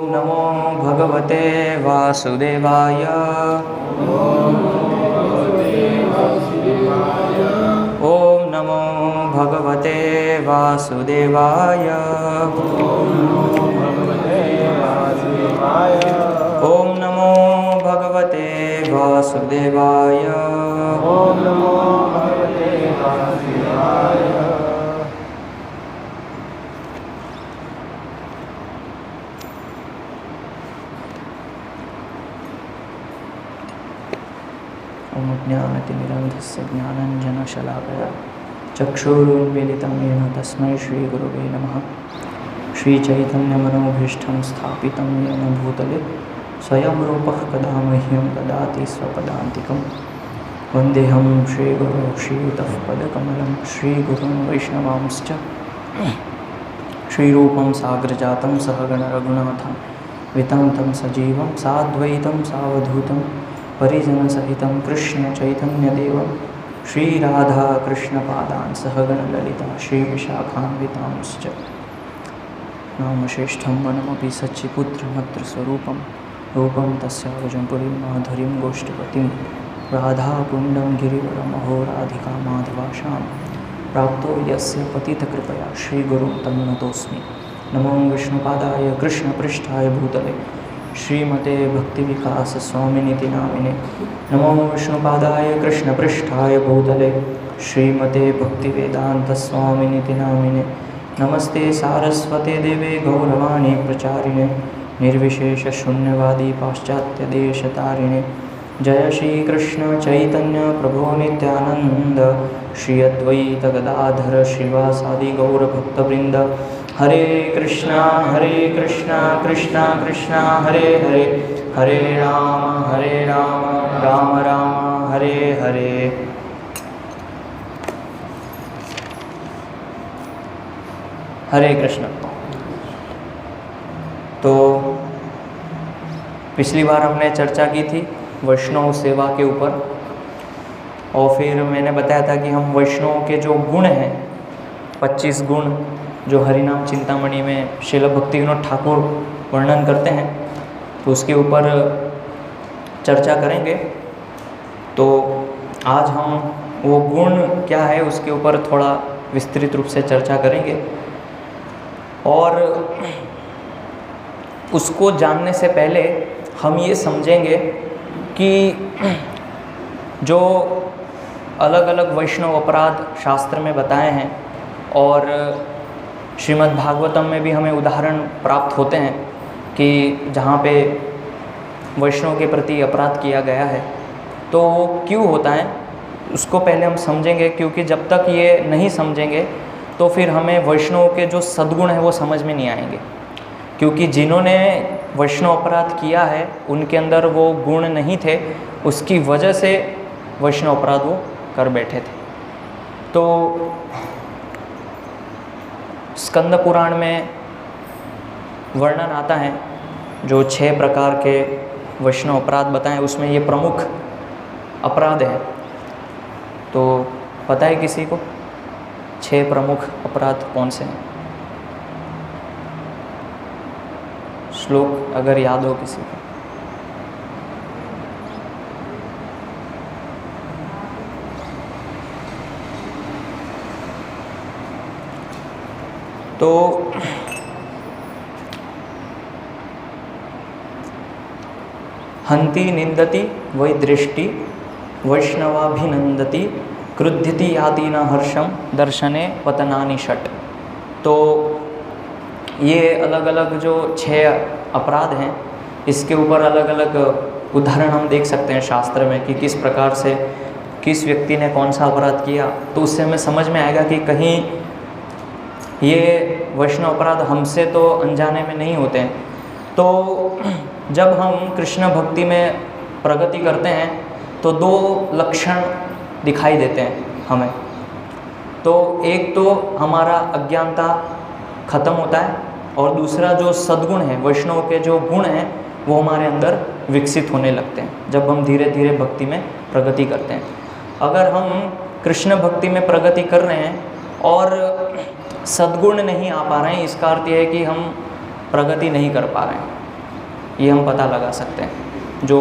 नमो भगवते वासुदेवाय। ओम नमो भगवते वासुदेवाय। ओम नमो भगवते वासुदेवाय। ओम नमो भगवते वासुदेवाय। ओम ज्ञानतिमिरन्धस्य ज्ञानञ्जनशलाकया चक्षुरुन्मीलितं येन तस्मै श्रीगुरवे नमः। श्रीचैतन्यमनोभीष्टं स्थापितं येन भूतले स्वयं रूपः कदा मह्यं ददाति स्वपदान्तिकं। वन्देऽहं श्रीगुरो श्रीयुतः पदकमलं श्रीगुरुं वैष्णवांश्च श्रीरूपं साग्रजातं सहगणरघुनाथं वितान्तं सजीवं साद्वैतं सावधूतं परिजनसहितं कृष्णचैतन्यदेवं श्रीराधाकृष्णपादान् सहगणललिता श्रीविशाखान्वितांश्च। नामश्रेष्ठं वनमपि सच्चिपुत्रमत्रस्वरूपं रूपं तस्यावजं पुरीं माधुरीं गोष्ठवतीं राधाकुण्डं गिरिवरमहो राधिका माधवाशां प्राप्तो यस्य पतितकृपया श्रीगुरुं तं नतोऽस्मि। नमो विष्णुपादाय कृष्णपृष्ठाय भूतले श्रीमते भक्तिविकासस्वामिनिति नामिने। नमो विष्णुपादाय कृष्णपृष्ठाय भूतले श्रीमते भक्तिवेदान्तस्वामिनिति नामिने। नमस्ते सारस्वते देवे गौरवाणी प्रचारिणे निर्विशेषशून्यवादी पाश्चात्यदेशतारिणे। जय श्री कृष्ण चैतन्य प्रभो नित्यानंद श्री अद्वैत गदाधर श्रीवासादि गौरभक्तवृंद। हरे कृष्णा कृष्णा कृष्णा हरे हरे, हरे राम राम राम हरे हरे। हरे कृष्ण। तो पिछली बार हमने चर्चा की थी वैष्णव सेवा के ऊपर, और फिर मैंने बताया था कि हम वैष्णव के जो गुण हैं 25 गुण जो हरिनाम चिंतामणि में श्रील भक्तिविनोद ठाकुर वर्णन करते हैं, तो उसके ऊपर चर्चा करेंगे। तो आज हम वो गुण क्या है उसके ऊपर थोड़ा विस्तृत रूप से चर्चा करेंगे। और उसको जानने से पहले हम ये समझेंगे कि जो अलग अलग वैष्णव अपराध शास्त्र में बताए हैं और श्रीमद् भागवतम में भी हमें उदाहरण प्राप्त होते हैं कि जहाँ पे वैष्णव के प्रति अपराध किया गया है, तो वो क्यों होता है उसको पहले हम समझेंगे। क्योंकि जब तक ये नहीं समझेंगे तो फिर हमें वैष्णव के जो सद्गुण हैं वो समझ में नहीं आएंगे। क्योंकि जिन्होंने वैष्णव अपराध किया है उनके अंदर वो गुण नहीं थे, उसकी वजह से वैष्णव अपराध वो कर बैठे थे। तो स्कंद पुराण में वर्णन आता है जो 6 प्रकार के वैष्णव अपराध बताएं, उसमें ये प्रमुख अपराध है। तो पता है किसी को 6 प्रमुख अपराध कौन से हैं? श्लोक अगर याद हो किसी को। तो हंति निंदति वै दृष्टि वैष्णवाभिनंदति क्रुध्यति याति न हर्षम दर्शने पतनानि षट। तो ये अलग अलग जो 6 अपराध हैं इसके ऊपर अलग अलग उदाहरण हम देख सकते हैं शास्त्र में कि किस प्रकार से किस व्यक्ति ने कौन सा अपराध किया। तो उससे हमें समझ में आएगा कि कहीं ये वैष्णव अपराध हमसे तो अनजाने में नहीं होते हैं। तो जब हम कृष्ण भक्ति में प्रगति करते हैं तो 2 लक्षण दिखाई देते हैं हमें। तो एक तो हमारा अज्ञानता खत्म होता है और दूसरा जो सद्गुण है वैष्णव के जो गुण हैं वो हमारे अंदर विकसित होने लगते हैं जब हम धीरे धीरे भक्ति में प्रगति करते हैं। अगर हम कृष्ण भक्ति में प्रगति कर रहे हैं और सद्गुण नहीं आ पा रहे हैं, इसका अर्थ यह है कि हम प्रगति नहीं कर पा रहे हैं। ये हम पता लगा सकते हैं। जो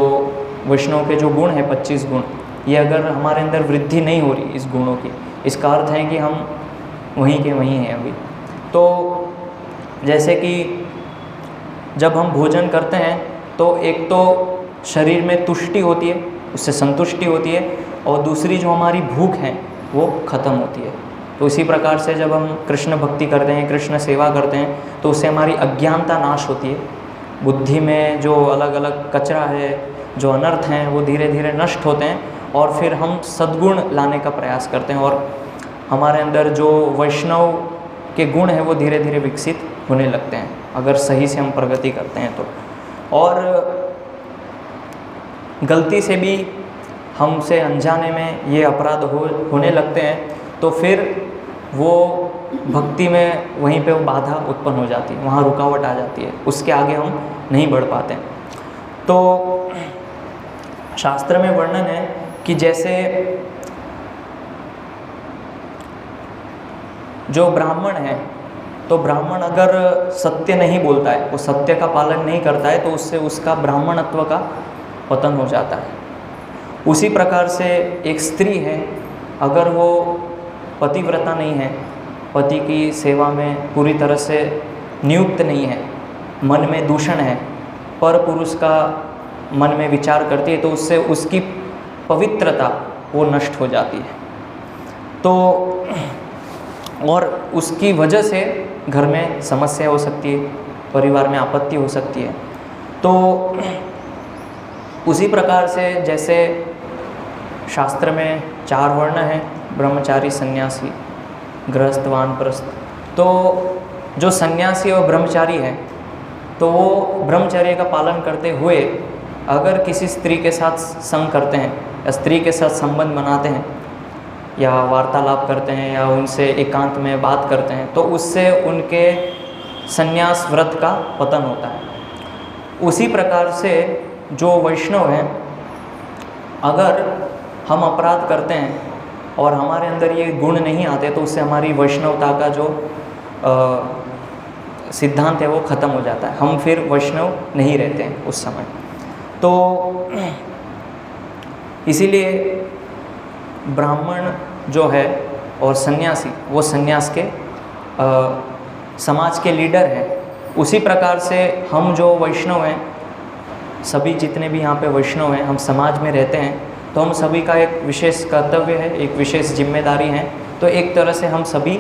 वैष्णव के जो गुण हैं 25 गुण, ये अगर हमारे अंदर वृद्धि नहीं हो रही इस गुणों की, इसका अर्थ है कि हम वहीं के वहीं हैं अभी। तो जैसे कि जब हम भोजन करते हैं तो एक तो शरीर में तुष्टि होती है, उससे संतुष्टि होती है, और दूसरी जो हमारी भूख है वो ख़त्म होती है। तो इसी प्रकार से जब हम कृष्ण भक्ति करते हैं, कृष्ण सेवा करते हैं, तो उससे हमारी अज्ञानता नाश होती है। बुद्धि में जो अलग अलग कचरा है, जो अनर्थ हैं, वो धीरे धीरे नष्ट होते हैं, और फिर हम सद्गुण लाने का प्रयास करते हैं, और हमारे अंदर जो वैष्णव के गुण हैं वो धीरे धीरे विकसित होने लगते हैं, अगर सही से हम प्रगति करते हैं तो। और गलती से भी हमसे अनजाने में ये अपराध होने लगते हैं, तो फिर वो भक्ति में वहीं पे वो बाधा उत्पन्न हो जाती है, वहाँ रुकावट आ जाती है, उसके आगे हम नहीं बढ़ पाते हैं। तो शास्त्र में वर्णन है कि जैसे जो ब्राह्मण है, तो ब्राह्मण अगर सत्य नहीं बोलता है, वो सत्य का पालन नहीं करता है, तो उससे उसका ब्राह्मणत्व का पतन हो जाता है। उसी प्रकार से एक स्त्री है, अगर वो पतिव्रता नहीं है, पति की सेवा में पूरी तरह से नियुक्त नहीं है, मन में दूषण है, पर पुरुष का मन में विचार करती है, तो उससे उसकी पवित्रता वो नष्ट हो जाती है। तो और उसकी वजह से घर में समस्या हो सकती है, परिवार में आपत्ति हो सकती है। तो उसी प्रकार से जैसे शास्त्र में 4 वर्ण हैं, ब्रह्मचारी, सन्यासी, गृहस्थ, वानप्रस्थ। तो जो सन्यासी और ब्रह्मचारी है, तो वो ब्रह्मचर्य का पालन करते हुए अगर किसी स्त्री के साथ संग करते हैं, या स्त्री के साथ संबंध बनाते हैं, या वार्तालाप करते हैं, या उनसे एकांत में बात करते हैं, तो उससे उनके सन्यास व्रत का पतन होता है। उसी प्रकार से जो वैष्णव हैं, अगर हम अपराध करते हैं और हमारे अंदर ये गुण नहीं आते, तो उससे हमारी वैष्णवता का जो सिद्धांत है वो ख़त्म हो जाता है, हम फिर वैष्णव नहीं रहते हैं उस समय। तो इसीलिए ब्राह्मण जो है और सन्यासी, वो सन्यास के समाज के लीडर हैं। उसी प्रकार से हम जो वैष्णव हैं, सभी जितने भी यहाँ पे वैष्णव हैं, हम समाज में रहते हैं, तो हम सभी का एक विशेष कर्तव्य है, एक विशेष जिम्मेदारी है। तो एक तरह से हम सभी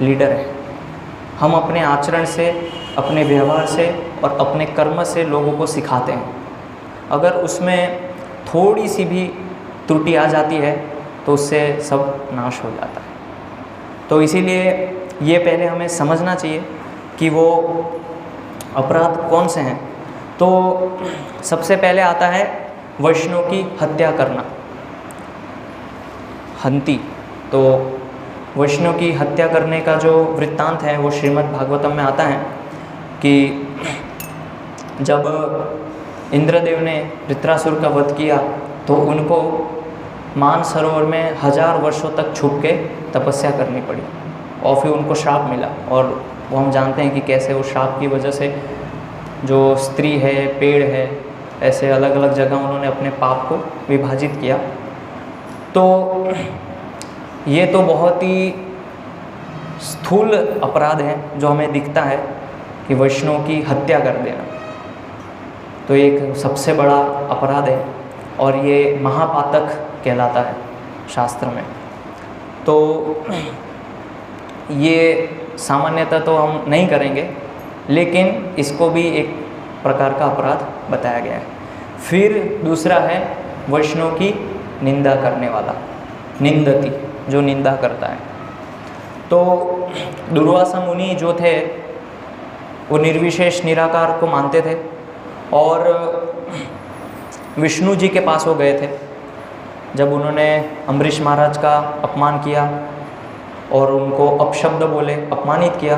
लीडर हैं। हम अपने आचरण से, अपने व्यवहार से और अपने कर्म से लोगों को सिखाते हैं। अगर उसमें थोड़ी सी भी त्रुटि आ जाती है, तो उससे सब नाश हो जाता है। तो इसीलिए ये पहले हमें समझना चाहिए कि वो अपराध कौन से हैं। तो सबसे पहले आता है वैष्णव की हत्या करना, हंती। तो वैष्णव की हत्या करने का जो वृत्तांत है वो श्रीमद् भागवतम में आता है कि जब इंद्रदेव ने वृत्रासुर का वध किया, तो उनको मानसरोवर में 1000 वर्षों तक छुप के तपस्या करनी पड़ी, और फिर उनको श्राप मिला। और वो हम जानते हैं कि कैसे वो श्राप की वजह से जो स्त्री है, पेड़ है, ऐसे अलग अलग जगह उन्होंने अपने पाप को विभाजित किया। तो ये तो बहुत ही स्थूल अपराध है जो हमें दिखता है कि वैष्णव की हत्या कर देना, तो एक सबसे बड़ा अपराध है, और ये महापातक कहलाता है शास्त्र में। तो ये सामान्यतः तो हम नहीं करेंगे, लेकिन इसको भी एक प्रकार का अपराध बताया गया है। फिर दूसरा है वैष्णव की निंदा करने वाला, निंदती, जो निंदा करता है। तो दुर्वासा मुनि जो थे वो निर्विशेष निराकार को मानते थे, और विष्णु जी के पास वो गए थे जब उन्होंने अम्बरीश महाराज का अपमान किया और उनको अपशब्द बोले, अपमानित किया।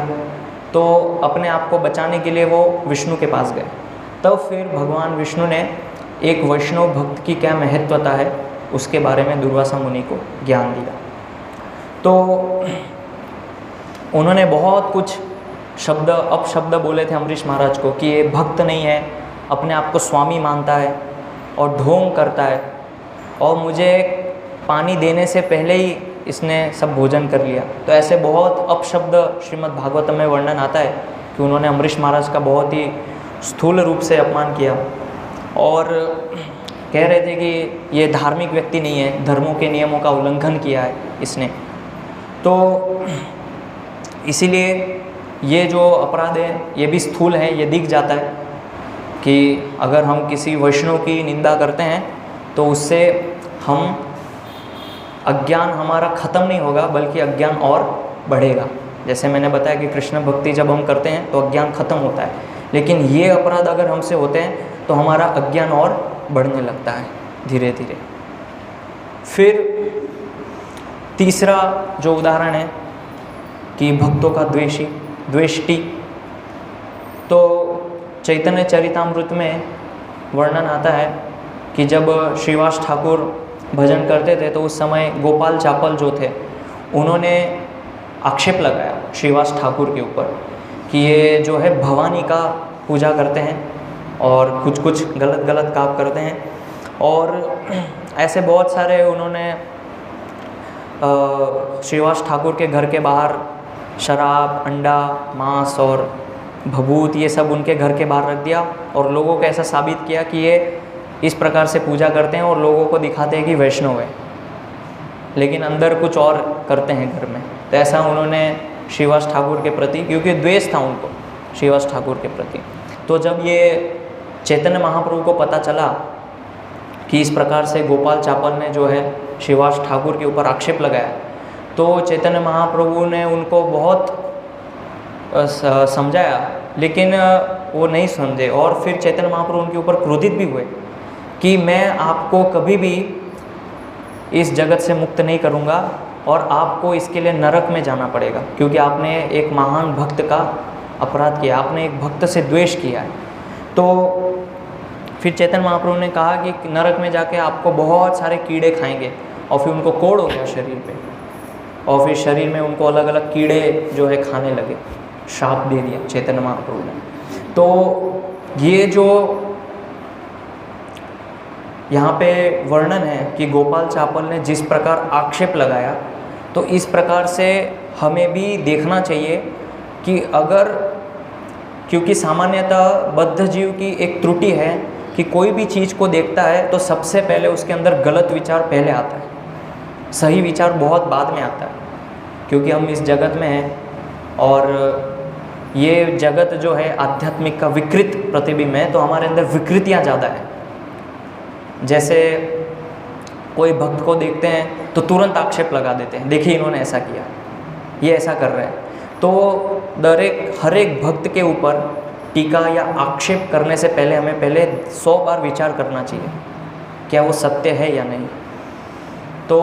तो अपने आप को बचाने के लिए वो विष्णु के पास गए। तब फिर भगवान विष्णु ने एक वैष्णव भक्त की क्या महत्वता है उसके बारे में दुर्वासा मुनि को ज्ञान दिया। तो उन्होंने बहुत कुछ शब्द अपशब्द बोले थे अम्बरीश महाराज को कि ये भक्त नहीं है, अपने आप को स्वामी मानता है और ढोंग करता है, और मुझे पानी देने से पहले ही इसने सब भोजन कर लिया। तो ऐसे बहुत अपशब्द श्रीमद् भागवतम में वर्णन आता है कि उन्होंने अम्बरीश महाराज का बहुत ही स्थूल रूप से अपमान किया और कह रहे थे कि ये धार्मिक व्यक्ति नहीं है, धर्मों के नियमों का उल्लंघन किया है इसने। तो इसीलिए ये जो अपराध है ये भी स्थूल है। ये दिख जाता है कि अगर हम किसी वैष्णव की निंदा करते हैं तो उससे हम अज्ञान हमारा ख़त्म नहीं होगा बल्कि अज्ञान और बढ़ेगा। जैसे मैंने बताया कि कृष्ण भक्ति जब हम करते हैं तो अज्ञान ख़त्म होता है, लेकिन ये अपराध अगर हमसे होते हैं तो हमारा अज्ञान और बढ़ने लगता है धीरे धीरे। फिर तीसरा जो उदाहरण है कि भक्तों का द्वेष्टि, तो चैतन्य चरितामृत में वर्णन आता है कि जब श्रीवास ठाकुर भजन करते थे तो उस समय गोपाल चापल जो थे उन्होंने आक्षेप लगाया श्रीवास ठाकुर के ऊपर कि ये जो है भवानी का पूजा करते हैं और कुछ कुछ गलत गलत काम करते हैं। और ऐसे बहुत सारे उन्होंने श्रीवास ठाकुर के घर के बाहर शराब, अंडा, मांस और भभूत ये सब उनके घर के बाहर रख दिया और लोगों को ऐसा साबित किया कि ये इस प्रकार से पूजा करते हैं और लोगों को दिखाते हैं कि वैष्णव है, लेकिन अंदर कुछ और करते हैं घर में। तो ऐसा उन्होंने श्रीवास ठाकुर के प्रति, क्योंकि द्वेष था उनको श्रीवास ठाकुर के प्रति। तो जब ये चैतन्य महाप्रभु को पता चला कि इस प्रकार से गोपाल चापल ने जो है श्रीवास ठाकुर के ऊपर आक्षेप लगाया, तो चैतन्य महाप्रभु ने उनको बहुत समझाया, लेकिन वो नहीं समझे। और फिर चैतन्य महाप्रभु उनके ऊपर क्रोधित भी हुए कि मैं आपको कभी भी इस जगत से मुक्त नहीं करूँगा और आपको इसके लिए नरक में जाना पड़ेगा, क्योंकि आपने एक महान भक्त का अपराध किया, आपने एक भक्त से द्वेष किया है। तो फिर चैतन्य महाप्रभु ने कहा कि नरक में जाके आपको बहुत सारे कीड़े खाएंगे, और फिर उनको कोड़ हो गया शरीर पे, और फिर शरीर में उनको अलग अलग कीड़े जो है खाने लगे, श्राप दे दिया चैतन्य महाप्रभु ने। तो ये जो यहाँ पे वर्णन है कि गोपाल चापल ने जिस प्रकार आक्षेप लगाया, तो इस प्रकार से हमें भी देखना चाहिए कि अगर, क्योंकि सामान्यतः बद्ध जीव की एक त्रुटि है कि कोई भी चीज़ को देखता है तो सबसे पहले उसके अंदर गलत विचार पहले आता है, सही विचार बहुत बाद में आता है, क्योंकि हम इस जगत में हैं और ये जगत जो है आध्यात्मिक का विकृत प्रतिबिंब है, तो हमारे अंदर विकृतियाँ ज़्यादा है। जैसे कोई भक्त को देखते हैं तो तुरंत आक्षेप लगा देते हैं, देखिए इन्होंने ऐसा किया, ये ऐसा कर रहे हैं। तो हर एक भक्त के ऊपर टीका या आक्षेप करने से पहले हमें पहले 100 बार विचार करना चाहिए क्या वो सत्य है या नहीं। तो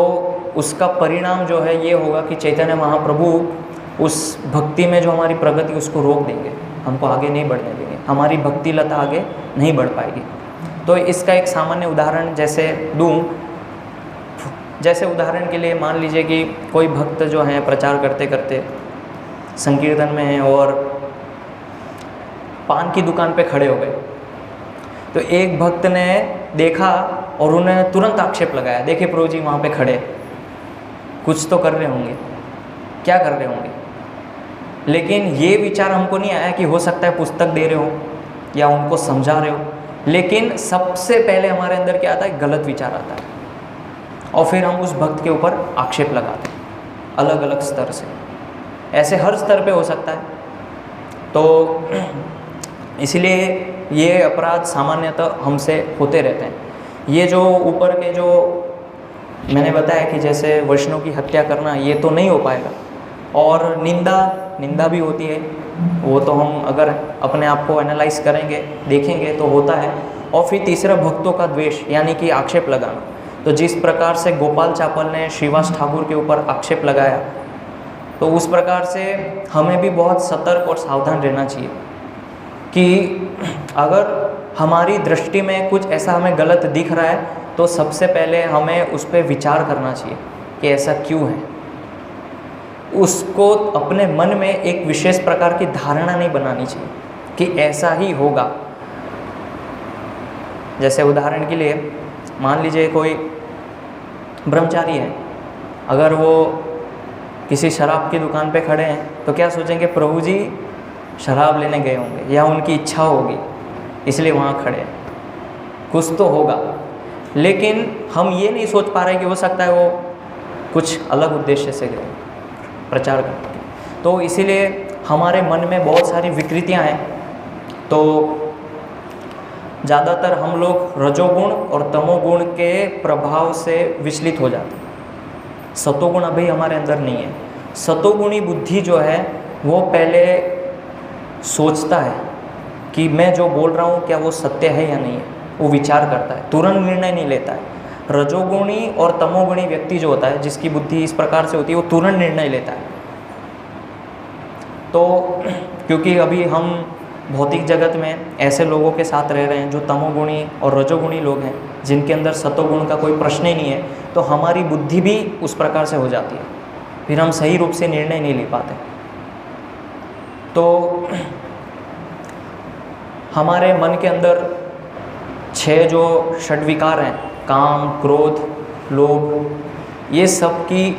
उसका परिणाम जो है ये होगा कि चैतन्य महाप्रभु उस भक्ति में जो हमारी प्रगति उसको रोक देंगे, हमको आगे नहीं बढ़ने देंगे, हमारी भक्ति लता आगे नहीं बढ़ पाएगी। तो इसका एक सामान्य उदाहरण जैसे दूँ, जैसे उदाहरण के लिए मान लीजिए कि कोई भक्त जो हैं प्रचार करते करते संकीर्तन में हैं और पान की दुकान पे खड़े हो गए, तो एक भक्त ने देखा और उन्होंने तुरंत आक्षेप लगाया, देखिए प्रभु जी वहाँ पे खड़े कुछ तो कर रहे होंगे, क्या कर रहे होंगे। लेकिन ये विचार हमको नहीं आया कि हो सकता है पुस्तक दे रहे हो या उनको समझा रहे हो, लेकिन सबसे पहले हमारे अंदर क्या आता है, गलत विचार आता है, और फिर हम उस भक्त के ऊपर आक्षेप लगाते हैं अलग अलग स्तर से। ऐसे हर स्तर पे हो सकता है। तो इसलिए ये अपराध सामान्यतः हमसे होते रहते हैं। ये जो ऊपर के जो मैंने बताया कि जैसे वैष्णव की हत्या करना, ये तो नहीं हो पाएगा। और निंदा भी होती है, वो तो हम अगर अपने आप को एनालाइज करेंगे, देखेंगे तो होता है। और फिर तीसरा भक्तों का द्वेष, यानी कि आक्षेप लगाना। तो जिस प्रकार से गोपाल चापल ने श्रीवास ठाकुर के ऊपर आक्षेप लगाया, तो उस प्रकार से हमें भी बहुत सतर्क और सावधान रहना चाहिए कि अगर हमारी दृष्टि में कुछ ऐसा हमें गलत दिख रहा है तो सबसे पहले हमें उस पर विचार करना चाहिए कि ऐसा क्यों है। उसको अपने मन में एक विशेष प्रकार की धारणा नहीं बनानी चाहिए कि ऐसा ही होगा। जैसे उदाहरण के लिए मान लीजिए कोई ब्रह्मचारी है, अगर वो किसी शराब की दुकान पे खड़े हैं तो क्या सोचेंगे, प्रभु जी शराब लेने गए होंगे या उनकी इच्छा होगी इसलिए वहाँ खड़े हैं, कुछ तो होगा। लेकिन हम ये नहीं सोच पा रहे कि हो सकता है वो कुछ अलग उद्देश्य से गए प्रचार करने के। तो इसीलिए हमारे मन में बहुत सारी विकृतियाँ हैं। तो ज़्यादातर हम लोग रजोगुण और तमोगुण के प्रभाव से विचलित हो जाते हैं। सतोगुण अभी हमारे अंदर नहीं है। सतोगुणी बुद्धि जो है वो पहले सोचता है कि मैं जो बोल रहा हूँ क्या वो सत्य है या नहीं है, वो विचार करता है, तुरंत निर्णय नहीं लेता है। रजोगुणी और तमोगुणी व्यक्ति जो होता है, जिसकी बुद्धि इस प्रकार से होती है, वो तुरंत निर्णय लेता है। तो क्योंकि अभी हम भौतिक जगत में ऐसे लोगों के साथ रह रहे हैं जो तमोगुणी और रजोगुणी लोग हैं, जिनके अंदर सतोगुण का कोई प्रश्न ही नहीं है, तो हमारी बुद्धि भी उस प्रकार से हो जाती है, फिर हम सही रूप से निर्णय नहीं ले पाते। तो हमारे मन के अंदर 6 जो षड्विकार हैं, काम, क्रोध, लोभ, ये सब की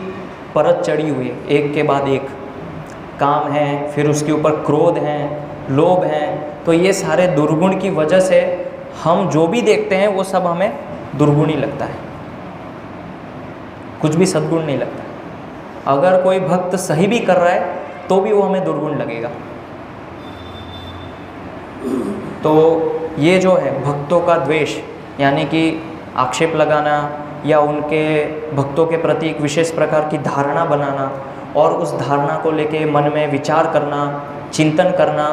परत चढ़ी हुई है, एक के बाद एक। काम है, फिर उसके ऊपर क्रोध है, लोभ है। तो ये सारे दुर्गुण की वजह से हम जो भी देखते हैं वो सब हमें दुर्गुण ही लगता है, कुछ भी सद्गुण नहीं लगता है। अगर कोई भक्त सही भी कर रहा है तो भी वो हमें दुर्गुण लगेगा। तो ये जो है भक्तों का द्वेष, यानी कि आक्षेप लगाना या उनके भक्तों के प्रति एक विशेष प्रकार की धारणा बनाना और उस धारणा को लेके मन में विचार करना, चिंतन करना,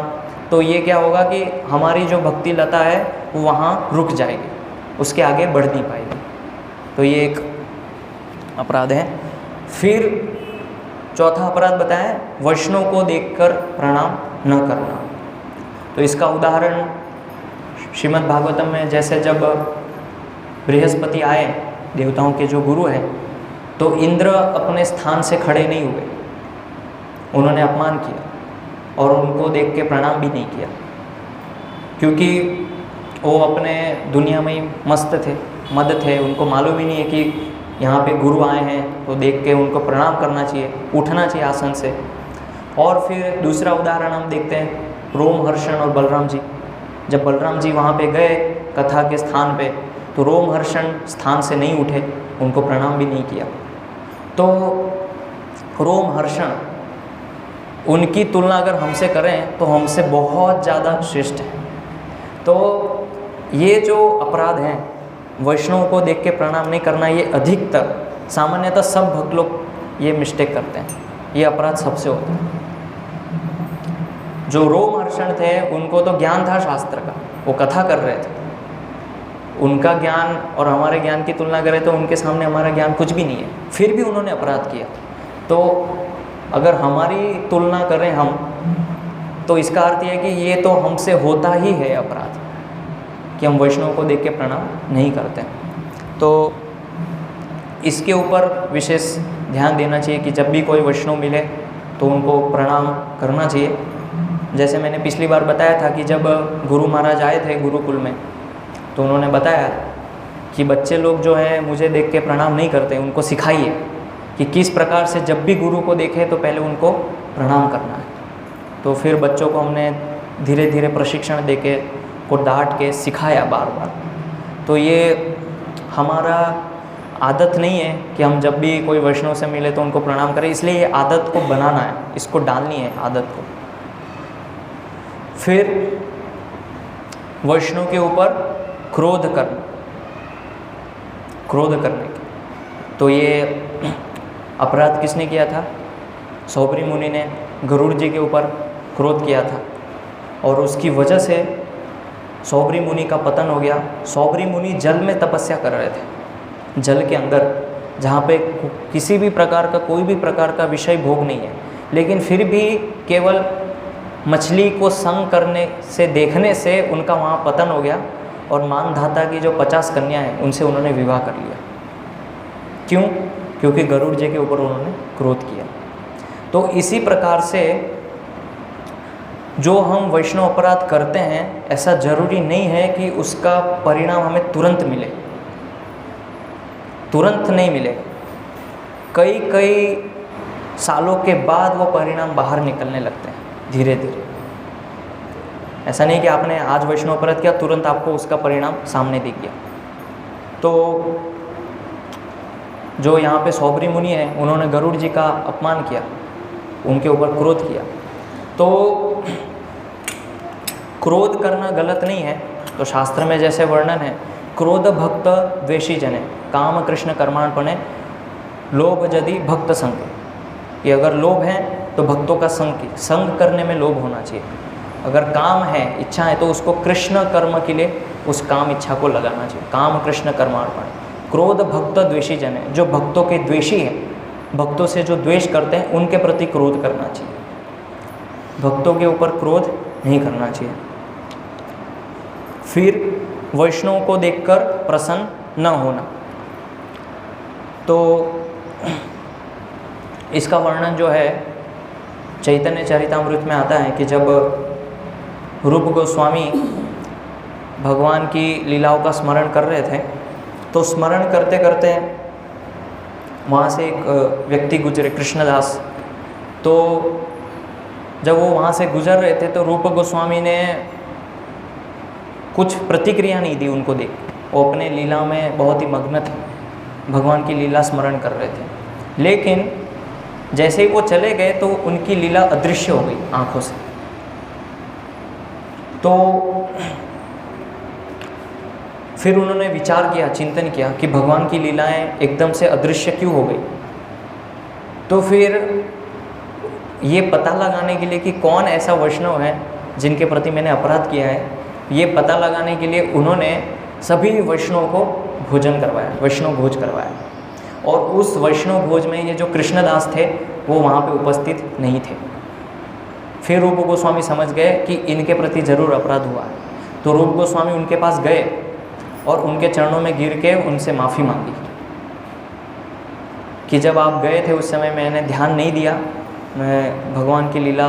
तो ये क्या होगा कि हमारी जो भक्ति लता है वो वहाँ रुक जाएगी, उसके आगे बढ़ नहीं पाएगी। तो ये एक अपराध है। फिर चौथा अपराध बताया, वैष्णव को देखकर प्रणाम न करना। तो इसका उदाहरण श्रीमद् भागवतम में, जैसे जब बृहस्पति आए, देवताओं के जो गुरु हैं, तो इंद्र अपने स्थान से खड़े नहीं हुए, उन्होंने अपमान किया और उनको देख के प्रणाम भी नहीं किया, क्योंकि वो अपने दुनिया में ही मस्त थे, मद थे, उनको मालूम ही नहीं है कि यहाँ पे गुरु आए हैं तो देख के उनको प्रणाम करना चाहिए, उठना चाहिए आसन से। और फिर दूसरा उदाहरण हम देखते हैं, रोमहर्षण और बलराम जी। जब बलराम जी वहाँ पे गए कथा के स्थान पे, तो रोमहर्षण स्थान से नहीं उठे, उनको प्रणाम भी नहीं किया। तो रोमहर्षण, उनकी तुलना अगर हमसे करें तो हमसे बहुत ज़्यादा श्रेष्ठ है। तो ये जो अपराध हैं, वैष्णव को देख के प्रणाम नहीं करना, ये अधिकतर सामान्यतः सब भक्त लोग ये मिस्टेक करते हैं, ये अपराध सबसे होता है। जो रोमहर्षण थे उनको तो ज्ञान था शास्त्र का, वो कथा कर रहे थे, उनका ज्ञान और हमारे ज्ञान की तुलना करें तो उनके सामने हमारा ज्ञान कुछ भी नहीं है, फिर भी उन्होंने अपराध किया। तो अगर हमारी तुलना करें हम, तो इसका अर्थ ये है कि ये तो हमसे होता ही है अपराध, कि हम वैष्णव को देख के प्रणाम नहीं करते। तो इसके ऊपर विशेष ध्यान देना चाहिए कि जब भी कोई वैष्णव मिले तो उनको प्रणाम करना चाहिए। जैसे मैंने पिछली बार बताया था कि जब गुरु महाराज आए थे गुरुकुल में, तो उन्होंने बताया कि बच्चे लोग जो हैं मुझे देख के प्रणाम नहीं करते, उनको सिखाइए कि किस प्रकार से जब भी गुरु को देखें तो पहले उनको प्रणाम करना है। तो फिर बच्चों को हमने धीरे धीरे प्रशिक्षण देके, को डांट के सिखाया बार बार। तो ये हमारा आदत नहीं है कि हम जब भी कोई वैष्णव से मिले तो उनको प्रणाम करें, इसलिए ये आदत को बनाना है, इसको डालनी है आदत को। फिर वैष्णव के ऊपर क्रोध करना, क्रोध करने की, तो ये अपराध किसने किया था? सौभरी मुनि ने गरुड़ जी के ऊपर क्रोध किया था और उसकी वजह से सौभरी मुनि का पतन हो गया। सौभरी मुनि जल में तपस्या कर रहे थे, जल के अंदर, जहाँ पे किसी भी प्रकार का, कोई भी प्रकार का विषय भोग नहीं है, लेकिन फिर भी केवल मछली को संग करने से, देखने से उनका वहाँ पतन हो गया और मानधाता की जो 50 कन्या हैं उनसे उन्होंने विवाह कर लिया। क्यों? क्योंकि गरुड़ जी के ऊपर उन्होंने क्रोध किया। तो इसी प्रकार से जो हम वैष्णव अपराध करते हैं ऐसा ज़रूरी नहीं है कि उसका परिणाम हमें तुरंत मिले, तुरंत नहीं मिले। कई कई सालों के बाद वो परिणाम बाहर निकलने लगते हैं धीरे धीरे। ऐसा नहीं कि आपने आज वैष्णव अपराध किया तुरंत आपको उसका परिणाम सामने दिख गया। तो जो यहाँ पे सौबरी मुनि हैं, उन्होंने गरुड़ जी का अपमान किया, उनके ऊपर क्रोध किया। तो क्रोध करना गलत नहीं है। तो शास्त्र में जैसे वर्णन है, क्रोध भक्त द्वेषी जने काम कृष्ण कर्माणपणे लोभ यदि भक्त संग। ये अगर लोभ है तो भक्तों का संग करने में लोभ होना चाहिए। अगर काम है, इच्छा है, तो उसको कृष्ण कर्म के लिए उस काम इच्छा को लगाना चाहिए। काम कृष्ण कर्मार्पण। क्रोध भक्त द्वेषी जन है, जो भक्तों के द्वेषी हैं, भक्तों से जो द्वेष करते हैं उनके प्रति क्रोध करना चाहिए, भक्तों के ऊपर क्रोध नहीं करना चाहिए। फिर वैष्णव को देखकर प्रसन्न न होना। तो इसका वर्णन जो है चैतन्य चरितामृत में आता है कि जब रूप गोस्वामी भगवान की लीलाओं का स्मरण कर रहे थे, तो स्मरण करते करते वहाँ से एक व्यक्ति गुजरे, कृष्णदास। तो जब वो वहाँ से गुजर रहे थे तो रूप गोस्वामी ने कुछ प्रतिक्रिया नहीं दी उनको देख। वो अपने लीला में बहुत ही मग्न थे, भगवान की लीला स्मरण कर रहे थे। लेकिन जैसे ही वो चले गए तो उनकी लीला अदृश्य हो गई आँखों से। तो फिर उन्होंने विचार किया, चिंतन किया कि भगवान की लीलाएं एकदम से अदृश्य क्यों हो गई। तो फिर ये पता लगाने के लिए कि कौन ऐसा वैष्णव है जिनके प्रति मैंने अपराध किया है, ये पता लगाने के लिए उन्होंने सभी वैष्णव को भोजन करवाया, वैष्णव भोज करवाया। और उस वैष्णव भोज में ये जो कृष्णदास थे वो वहाँ पे उपस्थित नहीं थे। फिर रूप गोस्वामी समझ गए कि इनके प्रति जरूर अपराध हुआ है। तो रूप गोस्वामी उनके पास गए और उनके चरणों में गिर के उनसे माफ़ी मांगी कि जब आप गए थे उस समय मैंने ध्यान नहीं दिया, मैं भगवान की लीला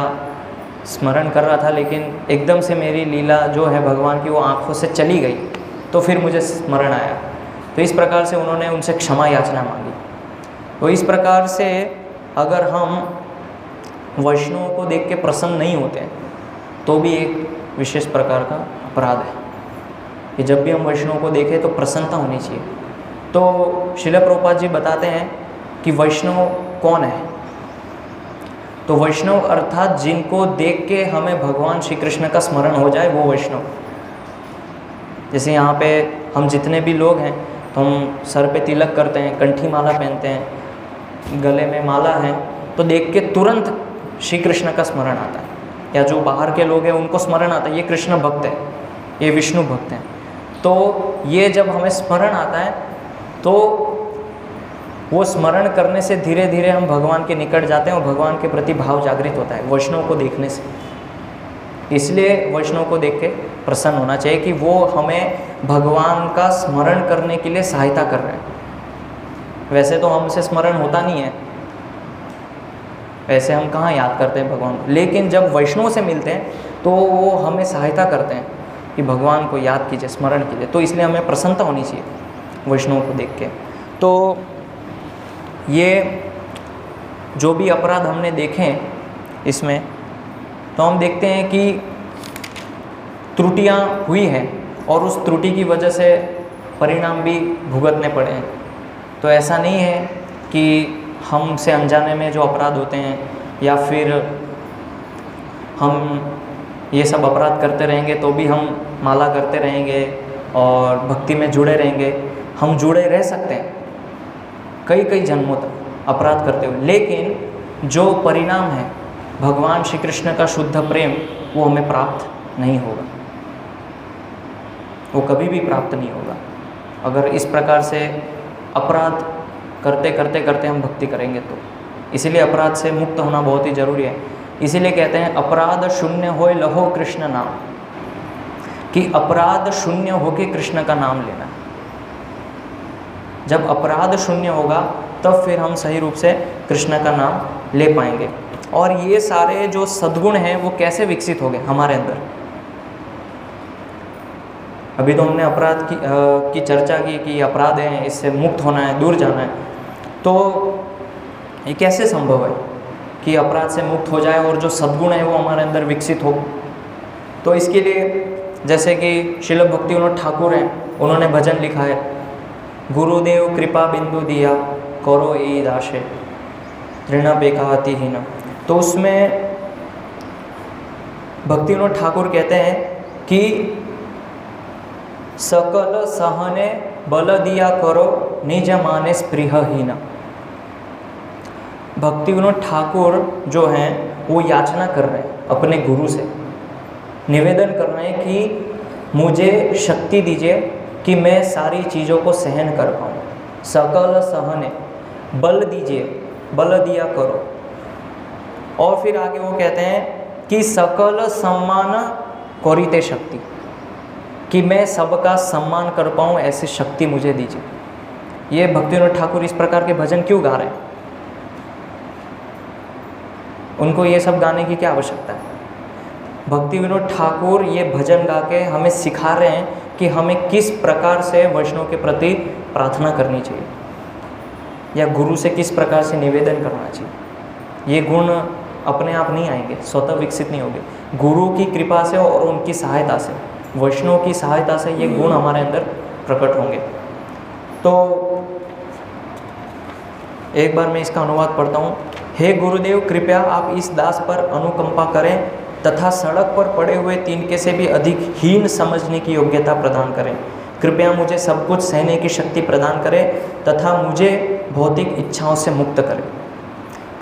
स्मरण कर रहा था, लेकिन एकदम से मेरी लीला जो है भगवान की वो आँखों से चली गई, तो फिर मुझे स्मरण आया। तो इस प्रकार से उन्होंने उनसे क्षमा याचना मांगी। तो इस प्रकार से अगर हम वैष्णवों को देख के प्रसन्न नहीं होते तो भी एक विशेष प्रकार का अपराध है कि जब भी हम वैष्णव को देखें तो प्रसन्नता होनी चाहिए। तो श्रील प्रभुपाद जी बताते हैं कि वैष्णव कौन है। तो वैष्णव अर्थात जिनको देख के हमें भगवान श्री कृष्ण का स्मरण हो जाए, वो वैष्णव। जैसे यहाँ पे हम जितने भी लोग हैं तो हम सर पे तिलक करते हैं, कंठी माला पहनते हैं, गले में माला है, तो देख के तुरंत श्री कृष्ण का स्मरण आता है। या जो बाहर के लोग हैं उनको स्मरण आता है, ये कृष्ण भक्त है, ये विष्णु भक्त हैं। तो ये जब हमें स्मरण आता है तो वो स्मरण करने से धीरे धीरे हम भगवान के निकट जाते हैं और भगवान के प्रति भाव जागृत होता है वैष्णव को देखने से। इसलिए वैष्णव को देख के प्रसन्न होना चाहिए कि वो हमें भगवान का स्मरण करने के लिए सहायता कर रहे हैं। वैसे तो हमसे स्मरण होता नहीं है, वैसे हम कहाँ याद करते हैं भगवान को, लेकिन जब वैष्णव से मिलते हैं तो वो हमें सहायता करते हैं कि भगवान को याद कीजिए, स्मरण कीजिए। तो इसलिए हमें प्रसन्नता होनी चाहिए वैष्णव को देख के। तो ये जो भी अपराध हमने देखे इसमें, तो हम देखते हैं कि त्रुटियां हुई हैं और उस त्रुटि की वजह से परिणाम भी भुगतने पड़े हैं। तो ऐसा नहीं है कि हमसे अनजाने में जो अपराध होते हैं या फिर हम ये सब अपराध करते रहेंगे तो भी हम माला करते रहेंगे और भक्ति में जुड़े रहेंगे। हम जुड़े रह सकते हैं कई कई जन्मों तक अपराध करते हुए, लेकिन जो परिणाम है भगवान श्री कृष्ण का शुद्ध प्रेम वो हमें प्राप्त नहीं होगा, वो कभी भी प्राप्त नहीं होगा अगर इस प्रकार से अपराध करते करते करते हम भक्ति करेंगे तो। इसीलिए अपराध से मुक्त होना बहुत ही जरूरी है। इसीलिए कहते हैं अपराध शून्य होए लहो कृष्ण नाम, कि अपराध शून्य होके कृष्ण का नाम लेना। जब अपराध शून्य होगा तब फिर हम सही रूप से कृष्ण का नाम ले पाएंगे। और ये सारे जो सद्गुण हैं वो कैसे विकसित हो गए हमारे अंदर। अभी तो हमने अपराध की चर्चा की कि अपराध हैं, इससे मुक्त होना है, दूर जाना है। तो ये कैसे संभव है कि अपराध से मुक्त हो जाए और जो सद्गुण है वो हमारे अंदर विकसित हो। तो इसके लिए जैसे कि श्रील भक्ति विनोद ठाकुर हैं, उन्होंने भजन लिखा है, गुरुदेव कृपा बिंदु दिया करो ए दाशे ऋण बेकाहति ही न। तो उसमें भक्ति विनोद ठाकुर कहते हैं कि सकल सहने बल दिया करो निज माने स्पृह ही न। भक्ति विनोद ठाकुर जो हैं वो याचना कर रहे हैं अपने गुरु से, निवेदन कर रहे हैं कि मुझे शक्ति दीजिए कि मैं सारी चीज़ों को सहन कर पाऊँ। सकल सहने बल दीजिए, बल दिया करो। और फिर आगे वो कहते हैं कि सकल सम्मान करिते शक्ति, कि मैं सबका सम्मान कर पाऊँ ऐसी शक्ति मुझे दीजिए। ये भक्ति विनोद ठाकुर इस प्रकार के भजन क्यों गा रहे हैं? उनको ये सब गाने की क्या आवश्यकता है? भक्ति विनोद ठाकुर ये भजन गा के हमें सिखा रहे हैं कि हमें किस प्रकार से वैष्णव के प्रति प्रार्थना करनी चाहिए या गुरु से किस प्रकार से निवेदन करना चाहिए। ये गुण अपने आप नहीं आएंगे, स्वतः विकसित नहीं होंगे। गुरु की कृपा से और उनकी सहायता से, वैष्णव की सहायता से ये गुण हमारे अंदर प्रकट होंगे। तो एक बार मैं इसका अनुवाद पढ़ता हूँ। हे गुरुदेव, कृपया आप इस दास पर अनुकंपा करें तथा सड़क पर पड़े हुए तिनके से भी अधिक हीन समझने की योग्यता प्रदान करें। कृपया मुझे सब कुछ सहने की शक्ति प्रदान करें तथा मुझे भौतिक इच्छाओं से मुक्त करें।